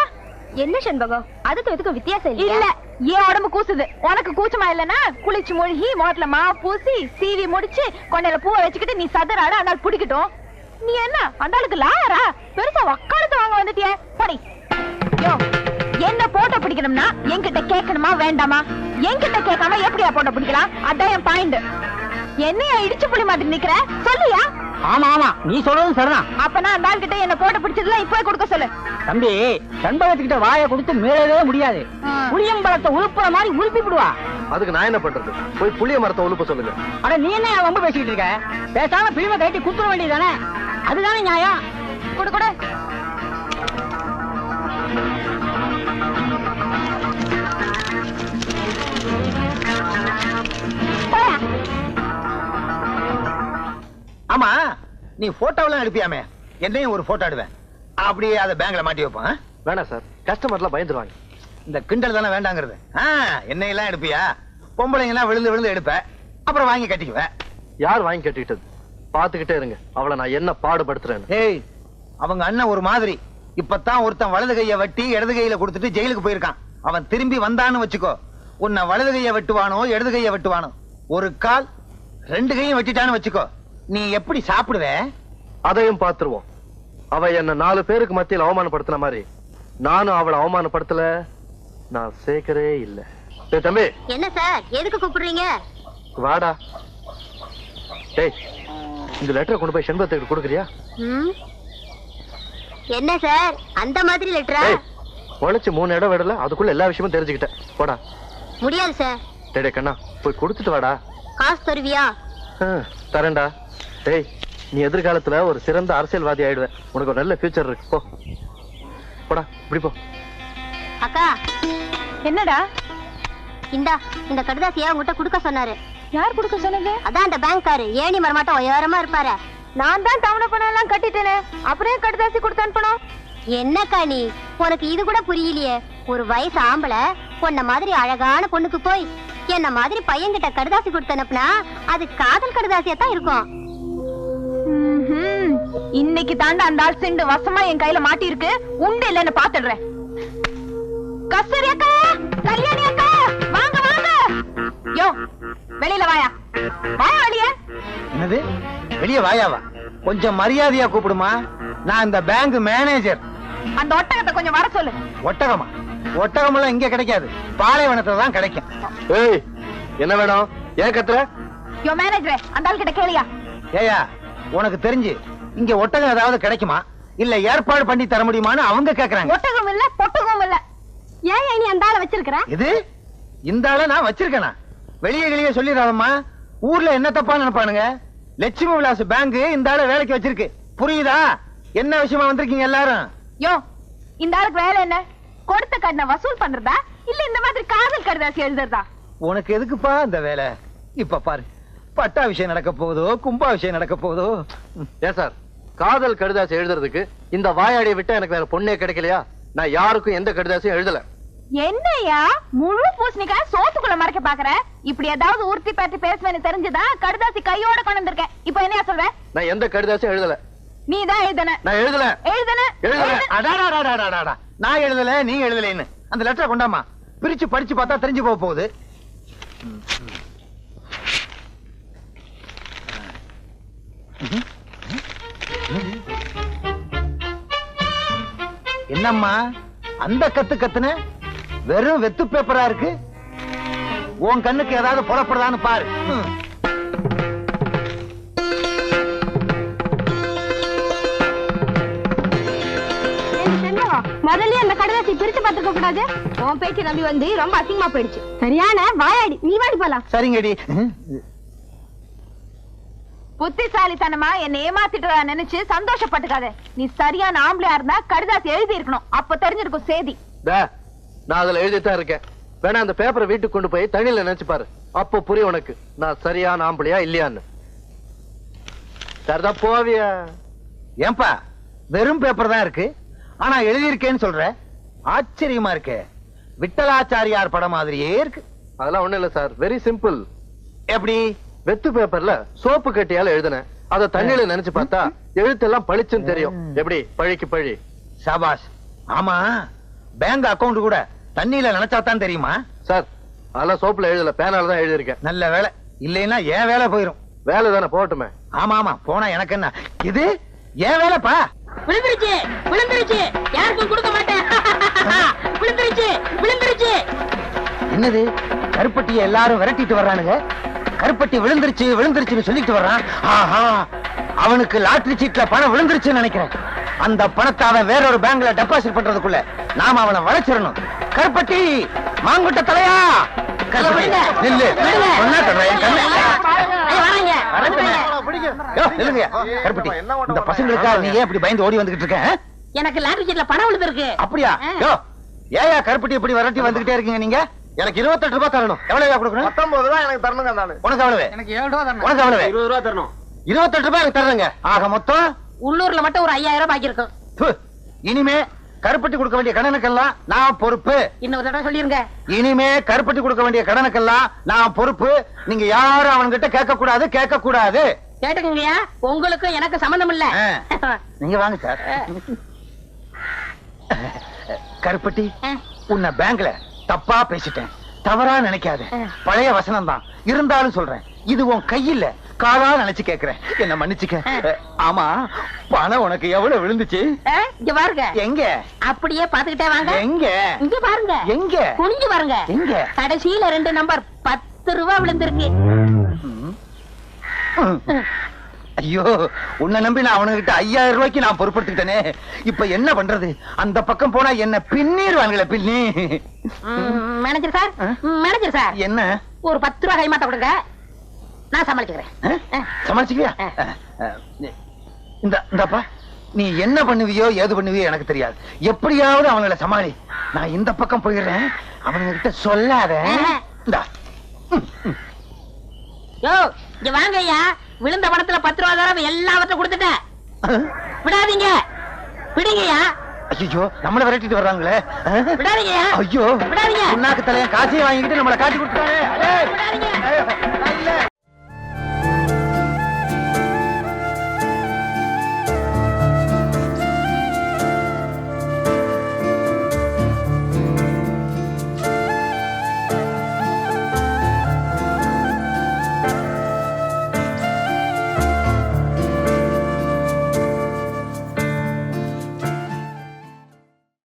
என்ன சண்பகம், அதுக்கு இதுக்கு வித்தியாசம் இல்ல. ஏன் உடம்பு கூசுது? உனக்கு கூச்சமா இல்லன்னா குளிச்சு மூழ்கி மோட்ல மா பூசி சீவி முடிச்சு கொண்டையில பூவை வச்சுக்கிட்டு நீ சதறாட அதனால பிடிக்கட்டும். நீ என்ன அந்தாளுக்கு லாயரா? பெருசா வக்காலத்து வாங்க வந்துட்டியே, படி. யோ, என்ன போட்டோ பிடிக்கணும்னா என்கிட்ட கேட்கணுமா வேண்டாமா? என்கிட்ட கேட்காம எப்படியா போட்டோ பிடிக்கலாம்? அதான் என் பாயிண்ட். என்னையா இடிச்சு புளி மாதிரி நிக்கிற? சொல்லியா? ஆமா ஆமா, நீ சொல்றதும் சரிதான். அப்பனா அந்த ஆள் கிட்ட என்ன போட்டோ பிடிச்சதுல இப்பவே கொடுக்க சொல்லு. தம்பி, சண்பகத்துக்கிட்ட வாயை கொடுத்து மீளவே முடியாது. புளியம்பழத்தை உழுப்புற மாதிரி உழுப்பி விடுவா. அதுக்கு நான் என்ன பண்றது? போய் புளிய மரத்தை உழுப்ப சொல்லுங்க. அட நீ என்ன ரொம்ப பேசிக்கிட்டு இருக்க? பேசாம பிரிவை கட்டி குத்துற வேண்டியதானே? அதுதானே நியாயம். கொடு கொடு. ஆமா, நீ போட்டோவெல்லாம் எடுப்பியாமே, என்னையும் ஒரு போட்டோ எடுவேன். அப்படியே அதை பேங்க்ல மாட்டி வைப்பேன். வேணாம் சார், கஸ்டமர்லாம் பயந்துருவாங்க. இந்த கிண்டல் தானே வேண்டாங்கிறது. என்னையெல்லாம் எடுப்பியா? பொம்பளைங்க எல்லாம் விழுந்து விழுந்து எடுப்பேன், அப்புறம் வாங்கி கட்டிக்குவேன். யார் வாங்கி கட்டிக்கிட்டது? பாத்துக்கிட்டே இருங்க, அவளை நான் என்ன பாடுபடுத்துறேன். ஏய், அவங்க அண்ணன் ஒரு மாதிரி. இப்பதான் ஒருத்தன் வலது கைய வெட்டி இடது கையில கொடுத்துட்டு ஜெயிலுக்கு போயிருக்கான். அவன் திரும்பி வந்தான்னு வச்சுக்கோ, உன்னை வலது கைய வெட்டுவானோ இடது கைய வெட்டுவானோ. ஒரு கால் 2 கையும் வெட்டிட்டான்னு வச்சுக்கோ, நீ எப்படி சாப்பிடுவே? அதையும் பாத்துருவோம். அவ என்ன 4 பேருக்கு மத்தியில் அவமானப்படுத்தின மாதிரி நானும் அவளை அவமானப்படுத்தல. நான் சேர்க்கறே இல்ல. தம்பி. என்ன சார், எதுக்கு கூப்பிடுறீங்க? வாடா. டேய், இந்த லெட்டரை கொண்டு போய் செண்பகத்துக்கு கொடுக்குறியா? என்ன சார், அந்த மாதிரி லெட்டரா? உழைச்சு 3 இடம் விடல, அதுக்குள்ள எல்லா விஷயமும் தெரிஞ்சுக்கிட்டேன். போடா. முடியாது சார். டேய் கண்ணா, போய் கொடுத்துட்டு வாடா. காசு தருவியா? தரேன்டா. டேய், நீ எதிர்காலத்துல ஒரு சிறந்த அரசியல்வாதி ஆயிடுவேன். உனக்கு ஒரு நல்ல ஃபியூச்சர் இருக்கு. போ போடா, இப்படி போ. அக்கா. என்னடா? இந்த கடுதாசியா உங்ககிட்ட குடுக்க சொன்னாரு. யார் குடுக்க சொன்னது? அதான் அந்த பேங்க்காரு, ஏணி மரமாட்டம் உயரமா இருப்பாரு. நான் தான் தவணை பணம் எல்லாம் கட்டிட்டேனே, அப்புறம் கடுதாசி கொடுத்து அனுப்பணும். என்னக்கா நீ, உனக்கு இது கூட புரியலையே? ஒரு வயசு ஆம்பளை பொண்ண மாதிரி அழகான பொண்ணுக்கு போய் என்ன மாதிரி பையன்கிட்ட கடுதாசி கொடுத்து அனுப்புனா அது காதல் கடுதாசியா தான் இருக்கும். இன்னைக்கு தாண்டா அந்த ஆள் சிண்டு வசமா என் கையில மாட்டி இருக்கு. உண்டு இல்லன்னு பாத்துடுறேன். கஸ்தூரி அக்கா, கல்யாணி அக்கா, வாங்க வாங்க. யோ, வெளியில வாயா. வாயா வெளியே. என்னது வெளியே வாயாவா? கொஞ்சம் மரியாதையா கூப்பிடுமா. நான் இந்த பேங்க் மேனேஜர். அந்த ஒட்டகத்தை கொஞ்சம் வர சொல்லு. ஒட்டகமா? ஒட்டகம் எல்லாம் இங்க கிடைக்காது, பாலைவனத்துல தான் கிடைக்கும். ஏய், என்ன வேணும்? ஏன் கத்துற? யோ மேனேஜர், அந்த ஆள் கிட்ட கேளியா? ஏயா, உனக்கு தெரிஞ்சு இங்க ஒட்டகம் ஏதாவது கிடைக்குமா? இல்ல ஏற்பாடு பண்ணி தர முடியுமான்னு அவங்க கேக்குறாங்க. ஒட்டகம் இல்ல பொட்டகம் இல்ல. ஏன் நீ அந்த ஆளை வச்சிருக்கிற? இது இந்த ஆளை நான் வச்சிருக்கேனா? வெளியே சொல்லிடாதம்மா. ஊர்ல என்ன தப்பா நினைப்பானுங்க. லட்சுமி விலாஸ் பேங்க் இந்த ஆளை வேலைக்கு வச்சிருக்கு. புரியுதா? என்ன விஷயமா வந்திருக்கீங்க எல்லாரும்? யோ, இந்த ஆளுக்கு வேலை என்ன? கொடுத்த கடனை வசூல் பண்றதா இல்ல இந்த மாதிரி காதல் கடிதாசி எழுதுறதா? உனக்கு எதுக்குப்பா இந்த வேலை? இப்ப பாரு, பட்டா விஷயம் நடக்க போகுதோ கும்பா விஷயம் நடக்க போகுதோ. ஏன் சார், காதல் கடிதாசி எழுதுறதுக்கு இந்த வாயாடியை விட்டா எனக்கு வேற பொண்ணே கிடைக்கலையா? நான் யாருக்கும் எந்த கடிதாசியும் எழுதல. என்னையா முழு பூசணிக்காய் சோத்துக்குள்ள மறைக்க பாக்குற? இப்படி ஏதாவது உறுத்தி பற்றி பேசுவேன்னு தெரிஞ்சுதா கடிதாசி கையோட கொண்டு வந்திருக்கேன். இப்ப என்னையா சொல்ற? நான் எந்த கடிதாசியும் எழுதல. நீ தான் எழுதன. நான் எழுதல. நான் எழுதல, நீ எழுதலன்னு அந்த லெட்டரை கொண்டாமா. பிரிச்சு படிச்சு பார்த்தா தெரிஞ்சு போக போகுது. என்னம்மா அந்த கத்துன? வெறும் வெத்து பேப்பரா இருக்கு. உன் கண்ணுக்கு ஏதாவது புறப்படுதான்னு பாரு. முதல்ல அந்த கடிதாசி பிரிச்சு பார்த்துக்க கூடாது. உன் பேச்சு நம்பி வந்து ரொம்ப அசிங்கமா போயிடுச்சு. சரியான வாயாடி. நீ வாடி போலாம். சரிங்கடி. புத்திசாலித்தனமா என்ன ஏமாத்திட்டு நினைச்சு சந்தோஷப்பட்டுக்காத. நீ சரியான ஆம்பளையா இருந்தா கடிதாசி எழுதி இருக்கணும். அப்ப தெரிஞ்சிருக்கும் சேதி. நான் அதுல எழுதித்தான் இருக்கேன். வேணா அந்த பேப்பரை வீட்டுக்கு கொண்டு போய் தண்ணியில நினைச்சு பாரு. அப்போ புரியும் உனக்கு நான் சரியான ஆம்பளையா இல்லையான்னு. சரிதான் போவியா? ஏன்பா வெறும் பேப்பர் தான் இருக்கு, ஆனா எழுதியிருக்கேன்னு சொல்ற? ஆச்சரியமா இருக்கு. விட்டலாச்சாரியார் படம் மாதிரியே இருக்கு. அதெல்லாம் ஒண்ணு இல்ல சார், வெரி சிம்பிள். எப்படி? வெத்து பேப்பர்ல சோப்பு கட்டியால எழுதுனேன். அத தண்ணியில நினைச்சு பார்த்தா எழுத்தெல்லாம் பளிச்சுன்னு தெரியும். எப்படி? பழிக்கு பழி. சாபாஷ். ஆமா, பேங்க் அக்கவுண்ட் கூட தண்ணியில நினைச்சாதான் தெரியுமா? சார் அதெல்லாம் சோப்புல எழுதல, பேனால தான் எழுதிருக்கேன். நல்ல வேலை. இல்லைன்னா ஏன் வேலை போயிரும். வேலை தானே போட்டுமே. ஆமா போனா எனக்கு என்ன? இது ஏன் வேலைப்பா? விழுந்துருச்சு யாருக்கும் கொடுக்க மாட்டேன். விழுந்துருச்சு. என்னது? கருப்பட்டியை எல்லாரும் விரட்டிட்டு வர்றானுங்க. கருப்பட்டி விழுந்துருச்சுன்னு சொல்லிட்டு வர்றான். ஆஹா, அவனுக்கு லாட்டரி சீட்ல பணம் விழுந்துருச்சுன்னு நினைக்கிறேன். அந்த பணத்தை அவன் வேறொரு பேங்க்ல டெபாசிட் பண்றதுக்குள்ள நாம அவனை வளைச்சிடணும். கருப்பட்டி, மாங்குட்ட தலையா, நில்லு. கருப்பட்டி, இந்த பசங்களுக்காக நீ ஏன் இப்படி பயந்து ஓடி வந்துகிட்டு இருக்க? எனக்கு லாட்டரி சீட்ல பணம் விழுந்திருக்கு. அப்படியா? ஏயா கருப்பட்டி இப்படி விரட்டி வந்துகிட்டே இருக்கீங்க நீங்க? எனக்கு 28 ரூபாய் தரணும். எவ்வளவு கொடுக்கணும்? 19 ரூபாய் எனக்கு தரணுங்க. உனக்கு எவ்வளவு? எனக்கு 7 ரூபாய் தரணும். உனக்கு எவ்வளவு? 20 ரூபாய் தரணும். 28 ரூபாய் எனக்கு தரணுங்க. ஆக மொத்தம் உள்ளூர்ல மட்டும் ஒரு 5000 பாக்கி இருக்கும். இனிமே கருப்பட்டி கொடுக்க வேண்டிய கடனுக்கெல்லாம் நான் பொறுப்பு. இன்னொரு தடவை சொல்லிருங்க. இனிமே கருப்பட்டி கொடுக்க வேண்டிய கடனுக்கெல்லாம் நான் பொறுப்பு. நீங்க யாரும் அவன்கிட்ட கேட்க கூடாது. கேட்டுக்கங்கய்யா, உங்களுக்கு எனக்கு சம்பந்தம் இல்ல. நீங்க வாங்க சார். கருப்பட்டி, உன்னை பேங்க்ல தப்பா பேசிட்டேன். தவறா நினைக்காத. பழைய வசனம் தான் இருந்தாலும் சொல்றேன். இது உன் கையில காலா நினைச்சு கேக்குறேன். என்ன மன்னிச்சுக்க. ஆமா, பணம் உனக்கு எவ்வளவு விழுந்துச்சு? இங்க பாருங்க. எங்க? அப்படியே பாத்துக்கிட்டே வாங்க. எங்க? இங்க பாருங்க. எங்க? குனிஞ்சு பாருங்க. எங்க? கடைசியில 2 நம்பர் 10 ரூபாய் விழுந்திருக்கு. ஐயோ, உன்னை நம்பி நான் அவனுகிட்ட 5000 ரூபாய்க்கு நான் பொறுப்படுத்திட்டேனே. இப்ப என்ன பண்றது? அந்த பக்கம் போனா என்ன பின்னிடுவாங்களே. பின்னி. மேனேஜர் சார், என்ன? ஒரு 10 ரூபாய் கைமாத்த கொடுங்க, நான் சமாளிச்சுக்கிறேன். சமாளிச்சுக்கியா? இந்தப்பா, நீ என்ன பண்ணுவியோ ஏது பண்ணுவியோ எனக்கு தெரியாது. எப்படியாவது அவங்கள சமாளி. நான் இந்த பக்கம் போயிடுறேன். அவனுங்கிட்ட சொல்லாத. இங்க வாங்க ஐயா. விழுந்த பணத்துல 10 ரூபாய் தரம் எல்லாவற்றையும் கொடுத்துட்டேன். விடாதீங்க, விடுங்கய்யா. ஐயோ, நம்மள விரட்டிட்டு வர்றாங்களே. விடாதீங்கய்யா. ஐயோ, விடாதீங்க. உன்னாக்கு தலைய காசையும் வாங்கிட்டு நம்மளை காட்டி கொடுத்தாங்க.